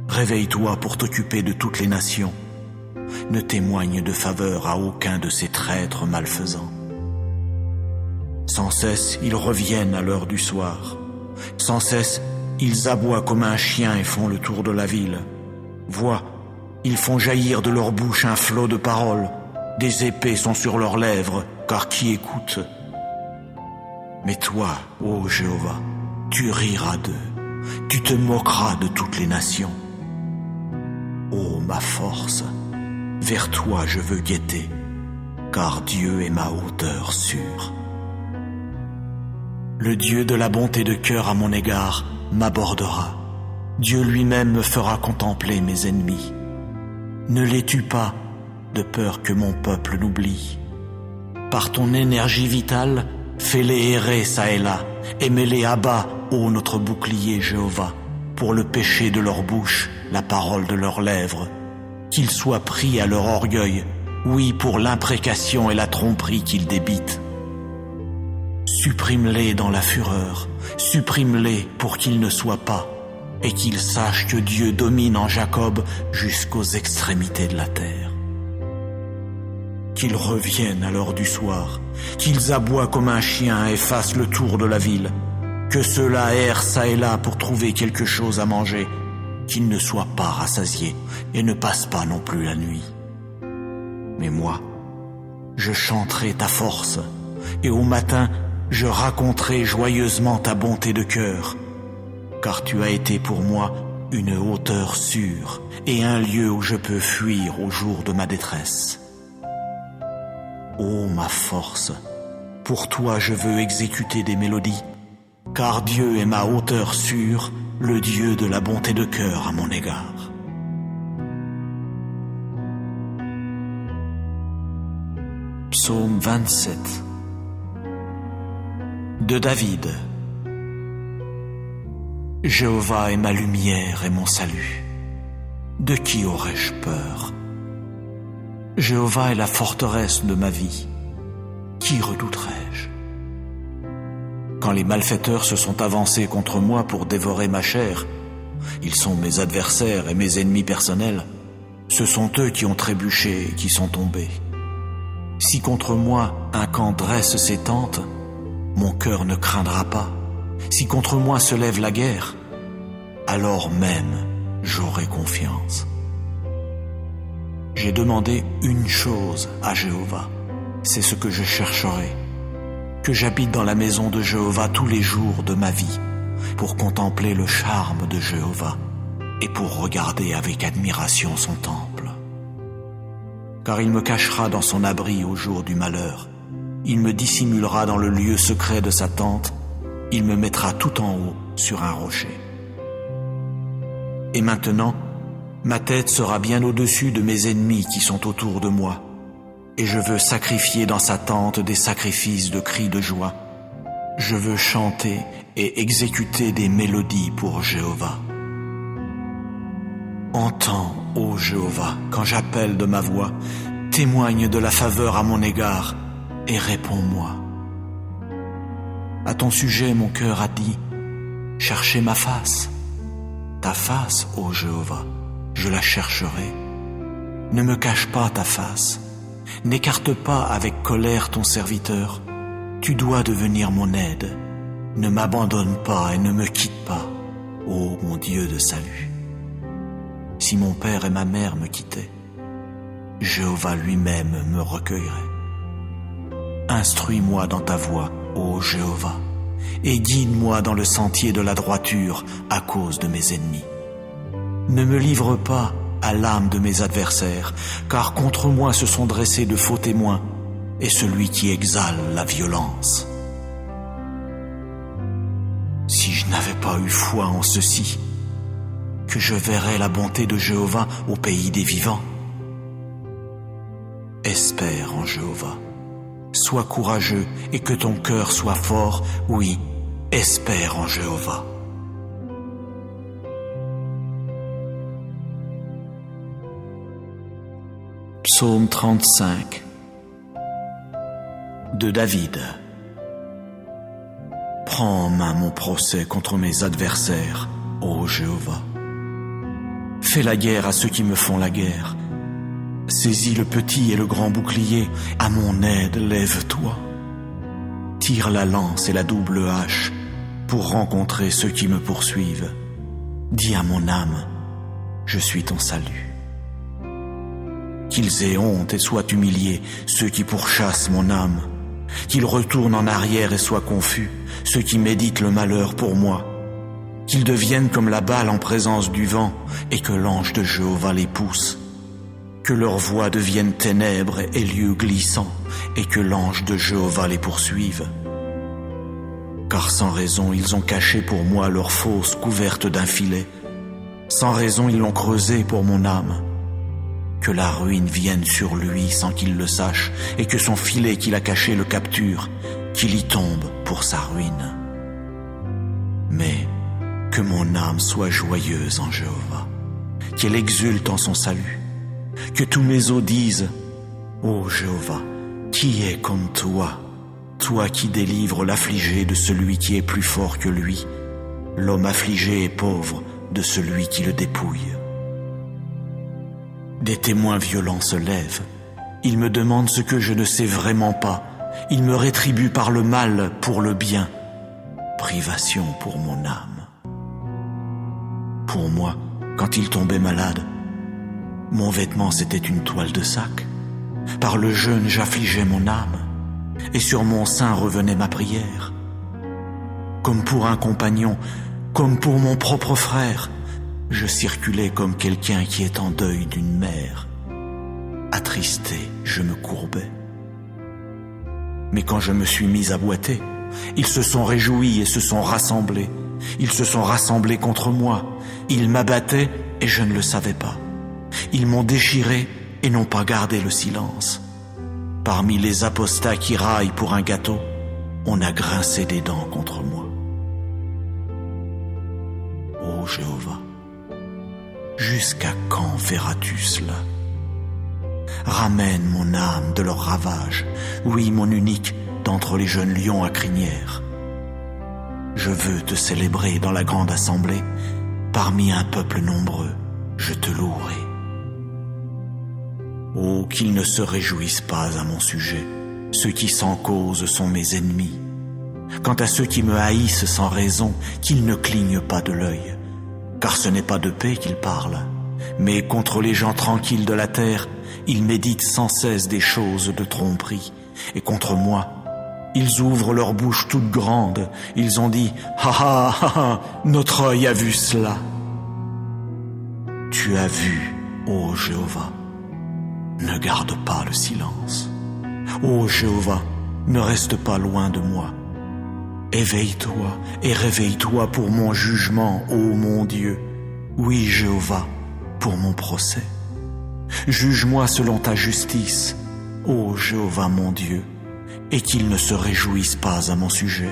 Réveille-toi pour t'occuper de toutes les nations. Ne témoigne de faveur à aucun de ces traîtres malfaisants. Sans cesse, ils reviennent à l'heure du soir. Sans cesse, ils aboient comme un chien et font le tour de la ville. Vois, ils font jaillir de leur bouche un flot de paroles. Des épées sont sur leurs lèvres, car qui écoute? Mais toi, ô Jéhovah, tu riras d'eux. Tu te moqueras de toutes les nations. Ô ma force, vers toi je veux guetter, car Dieu est ma hauteur sûre. Le Dieu de la bonté de cœur à mon égard m'abordera. Dieu lui-même me fera contempler mes ennemis. Ne les tue pas, de peur que mon peuple n'oublie. Par ton énergie vitale, fais-les errer çà et là, et mets-les à bas, ô notre bouclier Jéhovah, pour le péché de leur bouche, la parole de leurs lèvres, qu'ils soient pris à leur orgueil, oui, pour l'imprécation et la tromperie qu'ils débitent. Supprime-les dans la fureur, supprime-les pour qu'ils ne soient pas, et qu'ils sachent que Dieu domine en Jacob jusqu'aux extrémités de la terre. Qu'ils reviennent à l'heure du soir, qu'ils aboient comme un chien et fassent le tour de la ville, que ceux-là errent çà et là pour trouver quelque chose à manger, qu'ils ne soient pas rassasiés et ne passent pas non plus la nuit. Mais moi, je chanterai ta force, et au matin, je raconterai joyeusement ta bonté de cœur, car tu as été pour moi une hauteur sûre et un lieu où je peux fuir au jour de ma détresse. Ô ma force, pour toi je veux exécuter des mélodies, car Dieu est ma hauteur sûre, le Dieu de la bonté de cœur à mon égard. Psaume 27 de David. Jéhovah est ma lumière et mon salut. De qui aurais-je peur? Jéhovah est la forteresse de ma vie. Qui redouterais-je? Quand les malfaiteurs se sont avancés contre moi pour dévorer ma chair, ils sont mes adversaires et mes ennemis personnels. Ce sont eux qui ont trébuché et qui sont tombés. Si contre moi un camp dresse ses tentes, mon cœur ne craindra pas. Si contre moi se lève la guerre, alors même j'aurai confiance. J'ai demandé une chose à Jéhovah, c'est ce que je chercherai, que j'habite dans la maison de Jéhovah tous les jours de ma vie, pour contempler le charme de Jéhovah et pour regarder avec admiration son temple. Car il me cachera dans son abri au jour du malheur. Il me dissimulera dans le lieu secret de sa tente, il me mettra tout en haut sur un rocher. Et maintenant, ma tête sera bien au-dessus de mes ennemis qui sont autour de moi, et je veux sacrifier dans sa tente des sacrifices de cris de joie. Je veux chanter et exécuter des mélodies pour Jéhovah. Entends, ô Jéhovah, quand j'appelle de ma voix, témoigne de la faveur à mon égard, et réponds-moi. À ton sujet, mon cœur a dit, cherchez ma face. Ta face, ô Jéhovah, je la chercherai. Ne me cache pas ta face. N'écarte pas avec colère ton serviteur. Tu dois devenir mon aide. Ne m'abandonne pas et ne me quitte pas, ô mon Dieu de salut. Si mon père et ma mère me quittaient, Jéhovah lui-même me recueillerait. Instruis-moi dans ta voie, ô Jéhovah, et guide-moi dans le sentier de la droiture à cause de mes ennemis. Ne me livre pas à l'âme de mes adversaires, car contre moi se sont dressés de faux témoins, et celui qui exale la violence. Si je n'avais pas eu foi en ceci, que je verrais la bonté de Jéhovah au pays des vivants. Espère en Jéhovah. Sois courageux et que ton cœur soit fort, oui, espère en Jéhovah. Psaume 35 de David. Prends en main mon procès contre mes adversaires, ô Jéhovah. Fais la guerre à ceux qui me font la guerre. Saisis le petit et le grand bouclier, à mon aide lève-toi. Tire la lance et la double hache pour rencontrer ceux qui me poursuivent. Dis à mon âme, je suis ton salut. Qu'ils aient honte et soient humiliés, ceux qui pourchassent mon âme. Qu'ils retournent en arrière et soient confus, ceux qui méditent le malheur pour moi. Qu'ils deviennent comme la balle en présence du vent et que l'ange de Jéhovah les pousse. Que leur voix devienne ténèbres et lieux glissants, et que l'ange de Jéhovah les poursuive. Car sans raison ils ont caché pour moi leur fosse couverte d'un filet. Sans raison ils l'ont creusée pour mon âme. Que la ruine vienne sur lui sans qu'il le sache, et que son filet qu'il a caché le capture. qu'il y tombe pour sa ruine. Mais que mon âme soit joyeuse en Jéhovah, qu'elle exulte en son salut, que tous mes os disent: Ô Jéhovah, qui est comme toi, toi qui délivres l'affligé de celui qui est plus fort que lui, l'homme affligé et pauvre de celui qui le dépouille. Des témoins violents se lèvent, ils me demandent ce que je ne sais vraiment pas, ils me rétribuent par le mal pour le bien, privation pour mon âme. Pour moi, quand il tombait malade, mon vêtement c'était une toile de sac. Par le jeûne j'affligeais mon âme, et sur mon sein revenait ma prière. Comme pour un compagnon, comme pour mon propre frère, je circulais comme quelqu'un qui est en deuil d'une mère. Attristé, je me courbais. Mais quand je me suis mis à boiter, ils se sont réjouis et se sont rassemblés. Ils se sont rassemblés contre moi. Ils m'abattaient et je ne le savais pas. Ils m'ont déchiré et n'ont pas gardé le silence. Parmi les apostats qui raillent pour un gâteau, on a grincé des dents contre moi. Ô Jéhovah, jusqu'à quand verras-tu cela? Ramène mon âme de leur ravage, oui, mon unique, d'entre les jeunes lions à crinière. Je veux te célébrer dans la grande assemblée, parmi un peuple nombreux, je te louerai. Oh, qu'ils ne se réjouissent pas à mon sujet, ceux qui sans cause sont mes ennemis. Quant à ceux qui me haïssent sans raison, qu'ils ne clignent pas de l'œil, car ce n'est pas de paix qu'ils parlent, mais contre les gens tranquilles de la terre, ils méditent sans cesse des choses de tromperie, et contre moi, ils ouvrent leur bouche toute grande, ils ont dit « Ha ha ha ha, notre œil a vu cela !» Tu as vu, ô Jéhovah, ne garde pas le silence. Ô Jéhovah, ne reste pas loin de moi. Éveille-toi et réveille-toi pour mon jugement, ô mon Dieu. Oui, Jéhovah, pour mon procès. Juge-moi selon ta justice, ô Jéhovah mon Dieu, et qu'ils ne se réjouissent pas à mon sujet.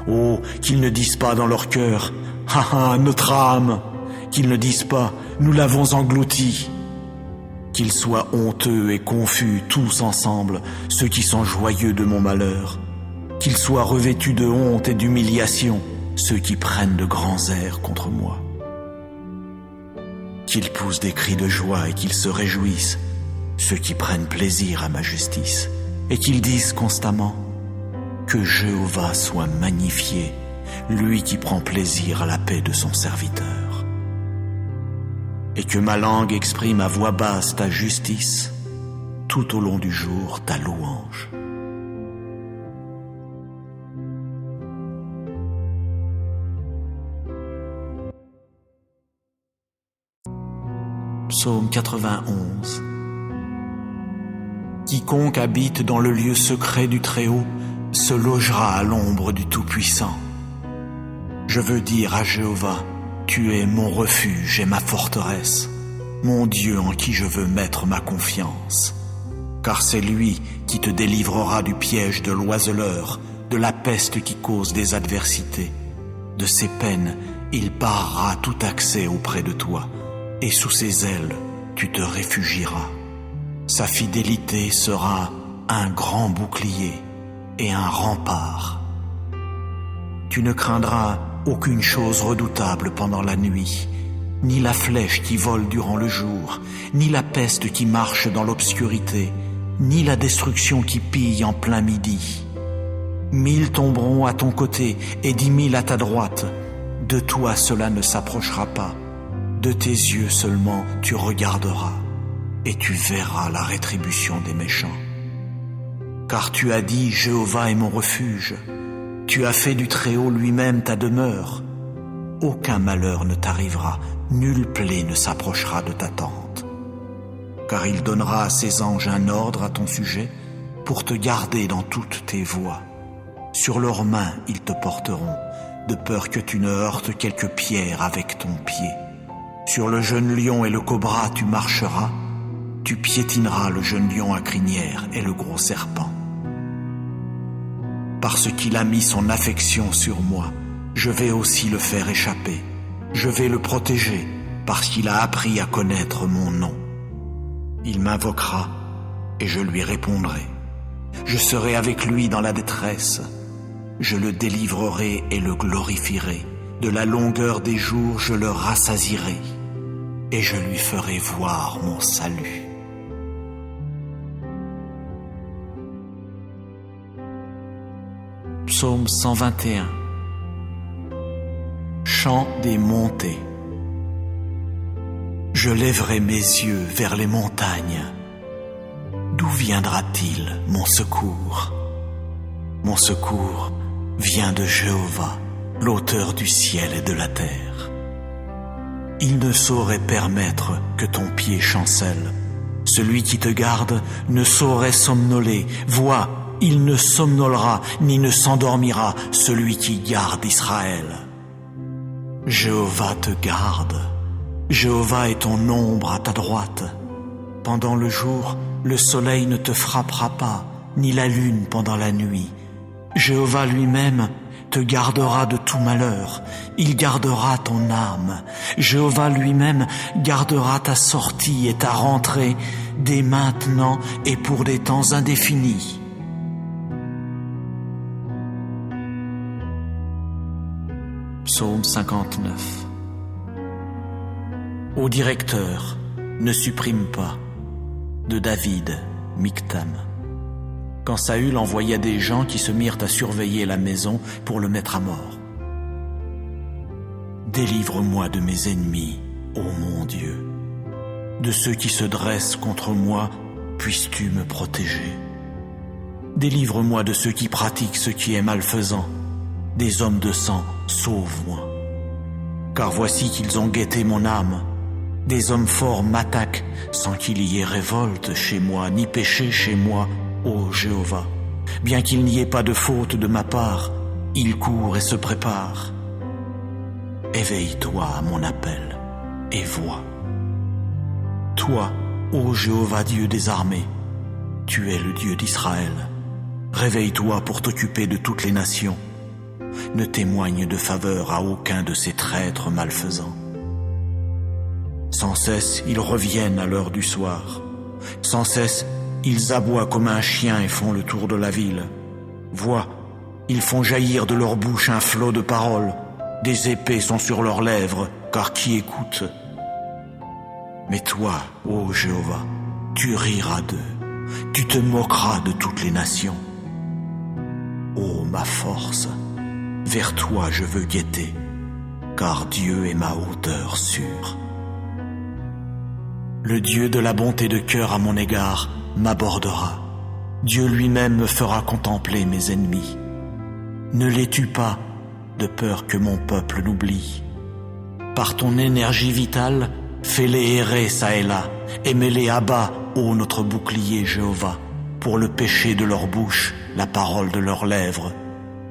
Oh, qu'ils ne disent pas dans leur cœur, « Ha ha, notre âme !» Qu'ils ne disent pas, « Nous l'avons englouti !» Qu'ils soient honteux et confus tous ensemble, ceux qui sont joyeux de mon malheur. Qu'ils soient revêtus de honte et d'humiliation, ceux qui prennent de grands airs contre moi. Qu'ils poussent des cris de joie et qu'ils se réjouissent, ceux qui prennent plaisir à ma justice, et qu'ils disent constamment que Jéhovah soit magnifié, lui qui prend plaisir à la paix de son serviteur. Et que ma langue exprime à voix basse ta justice, tout au long du jour ta louange. Psaume 91. Quiconque habite dans le lieu secret du Très-Haut se logera à l'ombre du Tout-Puissant. Je veux dire à Jéhovah, tu es mon refuge et ma forteresse, mon Dieu en qui je veux mettre ma confiance. Car c'est lui qui te délivrera du piège de l'oiseleur, de la peste qui cause des adversités. De ses peines, il barrera tout accès auprès de toi, et sous ses ailes, tu te réfugieras. Sa fidélité sera un grand bouclier et un rempart. Tu ne craindras aucune chose redoutable pendant la nuit, ni la flèche qui vole durant le jour, ni la peste qui marche dans l'obscurité, ni la destruction qui pille en plein midi. 1000 tomberont à ton côté et 10 000 à ta droite. De toi cela ne s'approchera pas. De tes yeux seulement tu regarderas, et tu verras la rétribution des méchants. Car tu as dit, Jéhovah est mon refuge. Tu as fait du Très-Haut lui-même ta demeure. Aucun malheur ne t'arrivera, nulle plaie ne s'approchera de ta tente. Car il donnera à ses anges un ordre à ton sujet pour te garder dans toutes tes voies. Sur leurs mains ils te porteront, de peur que tu ne heurtes quelque pierre avec ton pied. Sur le jeune lion et le cobra tu marcheras, tu piétineras le jeune lion à crinière et le gros serpent. Parce qu'il a mis son affection sur moi, je vais aussi le faire échapper. Je vais le protéger parce qu'il a appris à connaître mon nom. Il m'invoquera et je lui répondrai. Je serai avec lui dans la détresse. Je le délivrerai et le glorifierai. De la longueur des jours, je le rassasierai et je lui ferai voir mon salut. Psaume 121. Chant des montées. Je lèverai mes yeux vers les montagnes. D'où viendra-t-il mon secours? Mon secours vient de Jéhovah, l'auteur du ciel et de la terre. Il ne saurait permettre que ton pied chancelle. Celui qui te garde ne saurait somnoler. Vois, il ne somnolera ni ne s'endormira, celui qui garde Israël. Jéhovah te garde. Jéhovah est ton ombre à ta droite. Pendant le jour, le soleil ne te frappera pas, ni la lune pendant la nuit. Jéhovah lui-même te gardera de tout malheur. Il gardera ton âme. Jéhovah lui-même gardera ta sortie et ta rentrée dès maintenant et pour des temps indéfinis. Psaume 59. Ô directeur, ne supprime pas. De David, Michtam. Quand Saül envoya des gens qui se mirent à surveiller la maison pour le mettre à mort. Délivre-moi de mes ennemis, ô mon Dieu. De ceux qui se dressent contre moi, puisses-tu me protéger. Délivre-moi de ceux qui pratiquent ce qui est malfaisant. Des hommes de sang, sauve-moi. Car voici qu'ils ont guetté mon âme. Des hommes forts m'attaquent sans qu'il y ait révolte chez moi, ni péché chez moi, ô Jéhovah. Bien qu'il n'y ait pas de faute de ma part, ils courent et se préparent. Éveille-toi à mon appel et vois. Toi, ô Jéhovah Dieu des armées, tu es le Dieu d'Israël. Réveille-toi pour t'occuper de toutes les nations. Ne témoigne de faveur à aucun de ces traîtres malfaisants. Sans cesse, ils reviennent à l'heure du soir. Sans cesse, ils aboient comme un chien et font le tour de la ville. Vois, ils font jaillir de leur bouche un flot de paroles. Des épées sont sur leurs lèvres, car qui écoute? Mais toi, ô Jéhovah, tu riras d'eux. Tu te moqueras de toutes les nations. Ô ma force, vers toi je veux guetter, car Dieu est ma hauteur sûre. Le Dieu de la bonté de cœur à mon égard m'abordera. Dieu lui-même me fera contempler mes ennemis. Ne les tue pas, de peur que mon peuple l'oublie. Par ton énergie vitale, fais-les errer çà et là, et mets-les à bas, ô notre bouclier Jéhovah, pour le péché de leur bouche, la parole de leurs lèvres.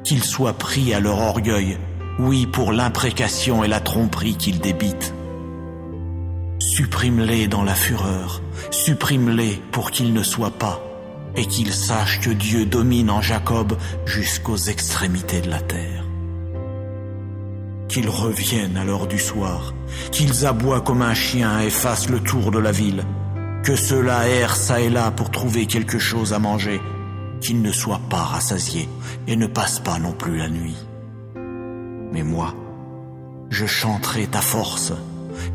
Qu'ils soient pris à leur orgueil, oui, pour l'imprécation et la tromperie qu'ils débitent. Supprime-les dans la fureur, supprime-les pour qu'ils ne soient pas, et qu'ils sachent que Dieu domine en Jacob jusqu'aux extrémités de la terre. Qu'ils reviennent à l'heure du soir, qu'ils aboient comme un chien et fassent le tour de la ville, que ceux-là errent çà et là pour trouver quelque chose à manger, qu'ils ne soient pas rassasiés et ne passent pas non plus la nuit. Mais moi, je chanterai ta force,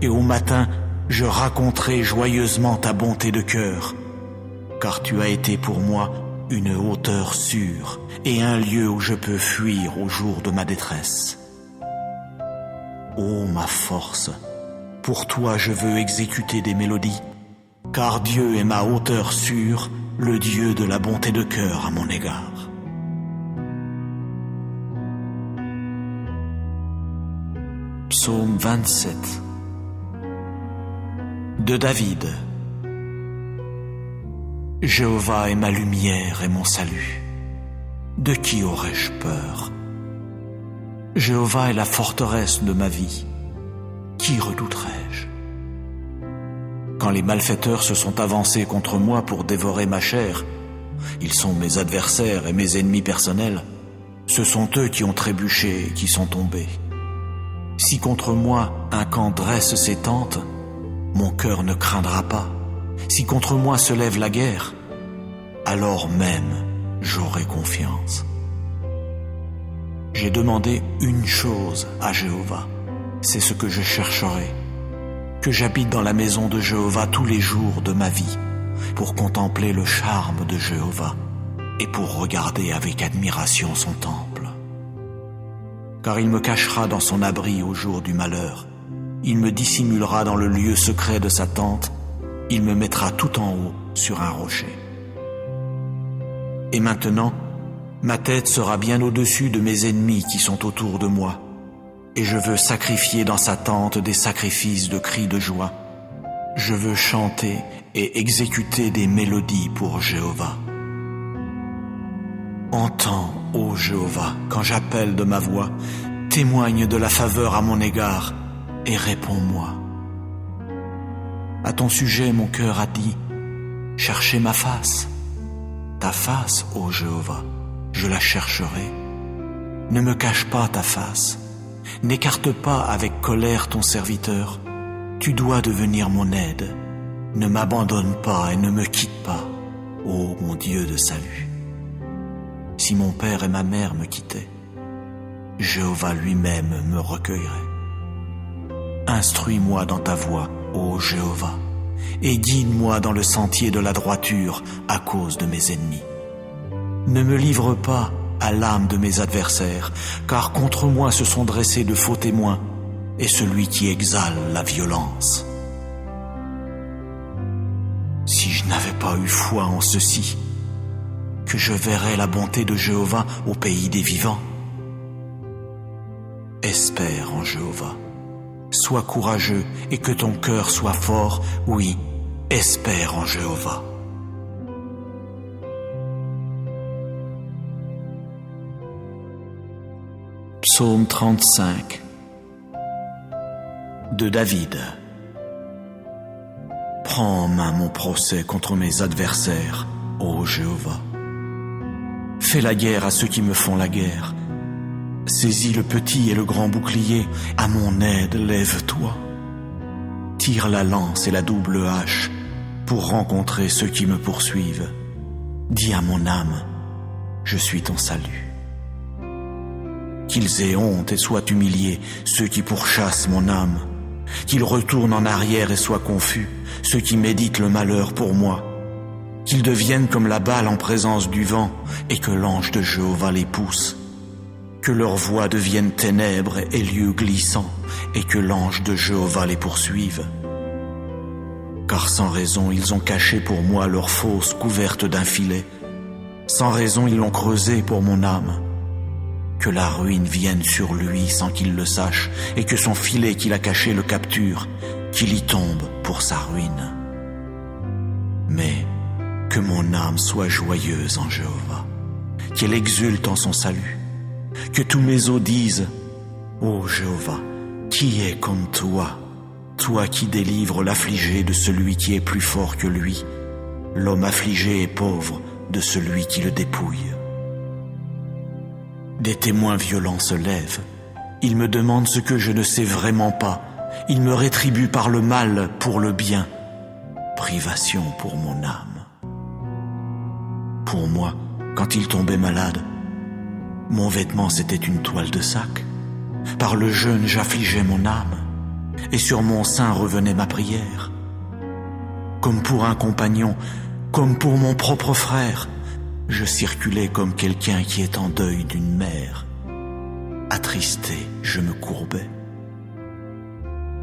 et au matin, je raconterai joyeusement ta bonté de cœur, car tu as été pour moi une hauteur sûre et un lieu où je peux fuir au jour de ma détresse. Ô ma force, pour toi je veux exécuter des mélodies, car Dieu est ma hauteur sûre, le Dieu de la bonté de cœur à mon égard. Psaume 27. De David. Jéhovah est ma lumière et mon salut. De qui aurais-je peur? Jéhovah est la forteresse de ma vie. Qui redouterais-je? Quand les malfaiteurs se sont avancés contre moi pour dévorer ma chair, ils sont mes adversaires et mes ennemis personnels, ce sont eux qui ont trébuché et qui sont tombés. Si contre moi un camp dresse ses tentes, mon cœur ne craindra pas. Si contre moi se lève la guerre, alors même j'aurai confiance. J'ai demandé une chose à Jéhovah, c'est ce que je chercherai, que j'habite dans la maison de Jéhovah tous les jours de ma vie, pour contempler le charme de Jéhovah et pour regarder avec admiration son temple. Car il me cachera dans son abri au jour du malheur, il me dissimulera dans le lieu secret de sa tente, il me mettra tout en haut sur un rocher. Et maintenant, ma tête sera bien au-dessus de mes ennemis qui sont autour de moi, et je veux sacrifier dans sa tente des sacrifices de cris de joie. Je veux chanter et exécuter des mélodies pour Jéhovah. Entends, ô Jéhovah, quand j'appelle de ma voix, témoigne de la faveur à mon égard et réponds-moi. À ton sujet, mon cœur a dit, cherchez ma face. Ta face, ô Jéhovah, je la chercherai. Ne me cache pas ta face, n'écarte pas avec colère ton serviteur. Tu dois devenir mon aide. Ne m'abandonne pas et ne me quitte pas, ô mon Dieu de salut. Si mon père et ma mère me quittaient, Jéhovah lui-même me recueillerait. Instruis-moi dans ta voie, ô Jéhovah, et guide-moi dans le sentier de la droiture à cause de mes ennemis. Ne me livre pas à l'âme de mes adversaires, car contre moi se sont dressés de faux témoins, et celui qui exale la violence. Si je n'avais pas eu foi en ceci, que je verrais la bonté de Jéhovah au pays des vivants. Espère en Jéhovah, sois courageux et que ton cœur soit fort, oui, espère en Jéhovah. Psaume 35 de David. Prends en main mon procès contre mes adversaires, ô Jéhovah. Fais la guerre à ceux qui me font la guerre. Saisis le petit et le grand bouclier, à mon aide lève-toi. Tire la lance et la double hache pour rencontrer ceux qui me poursuivent. Dis à mon âme, je suis ton salut. Qu'ils aient honte et soient humiliés, ceux qui pourchassent mon âme. Qu'ils retournent en arrière et soient confus, ceux qui méditent le malheur pour moi. Qu'ils deviennent comme la balle en présence du vent, et que l'ange de Jéhovah les pousse. Que leur voix devienne ténèbres et lieux glissants, et que l'ange de Jéhovah les poursuive. Car sans raison ils ont caché pour moi leur fosse couverte d'un filet. Sans raison ils l'ont creusée pour mon âme. Que la ruine vienne sur lui sans qu'il le sache, et que son filet qu'il a caché le capture, qu'il y tombe pour sa ruine. Mais que mon âme soit joyeuse en Jéhovah, qu'elle exulte en son salut, que tous mes os disent, ô Jéhovah, qui est comme toi, toi qui délivres l'affligé de celui qui est plus fort que lui, l'homme affligé et pauvre de celui qui le dépouille. Des témoins violents se lèvent. Ils me demandent ce que je ne sais vraiment pas. Ils me rétribuent par le mal pour le bien. Privation pour mon âme. Pour moi, quand il tombait malade, mon vêtement c'était une toile de sac. Par le jeûne j'affligeais mon âme, et sur mon sein revenait ma prière. Comme pour un compagnon, comme pour mon propre frère, je circulais comme quelqu'un qui est en deuil d'une mère. Attristé, je me courbais.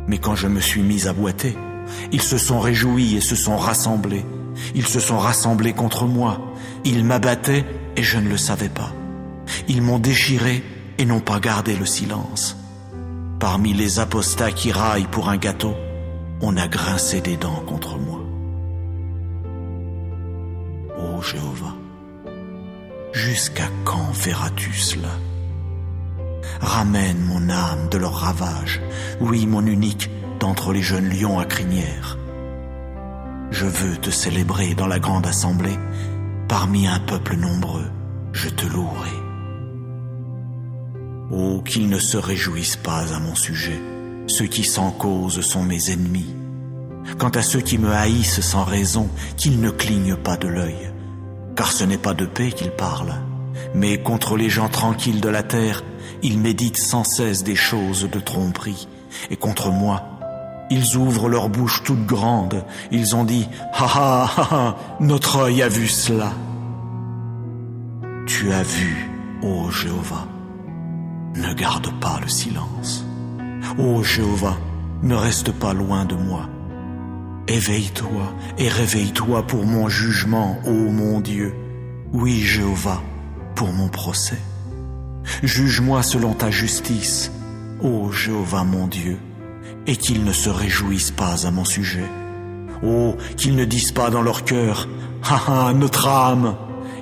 Mais quand je me suis mis à boiter, ils se sont réjouis et se sont rassemblés. Ils se sont rassemblés contre moi. Ils m'abattaient et je ne le savais pas. Ils m'ont déchiré et n'ont pas gardé le silence. Parmi les apostats qui raillent pour un gâteau, on a grincé des dents contre moi. Ô Jéhovah, jusqu'à quand verras-tu cela? Ramène mon âme de leur ravage, oui, mon unique, d'entre les jeunes lions à crinière. Je veux te célébrer dans la grande assemblée, parmi un peuple nombreux, je te louerai. Oh, qu'ils ne se réjouissent pas à mon sujet. Ceux qui sans cause sont mes ennemis. Quant à ceux qui me haïssent sans raison, qu'ils ne clignent pas de l'œil. Car ce n'est pas de paix qu'ils parlent, mais contre les gens tranquilles de la terre, ils méditent sans cesse des choses de tromperie. Et contre moi, ils ouvrent leur bouche toute grande. Ils ont dit « Ha ha ha ha, notre œil a vu cela !» Tu as vu, ô Jéhovah, ne garde pas le silence. Ô Jéhovah, ne reste pas loin de moi. Éveille-toi et réveille-toi pour mon jugement, ô mon Dieu. Oui, Jéhovah, pour mon procès. Juge-moi selon ta justice, ô Jéhovah mon Dieu, et qu'ils ne se réjouissent pas à mon sujet. Oh, qu'ils ne disent pas dans leur cœur, « Ha ha, notre âme !»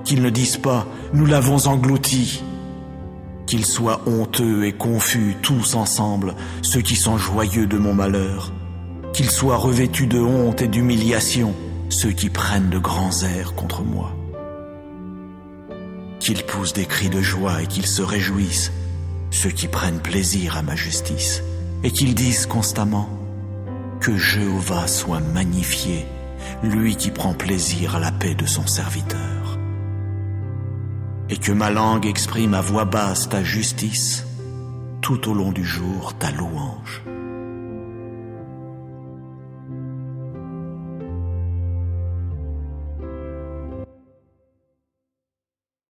Qu'ils ne disent pas, « Nous l'avons englouti !» Qu'ils soient honteux et confus tous ensemble, ceux qui sont joyeux de mon malheur. Qu'ils soient revêtus de honte et d'humiliation, ceux qui prennent de grands airs contre moi. Qu'ils poussent des cris de joie et qu'ils se réjouissent, ceux qui prennent plaisir à ma justice, et qu'ils disent constamment que Jéhovah soit magnifié, lui qui prend plaisir à la paix de son serviteur. Et que ma langue exprime à voix basse ta justice, tout au long du jour ta louange.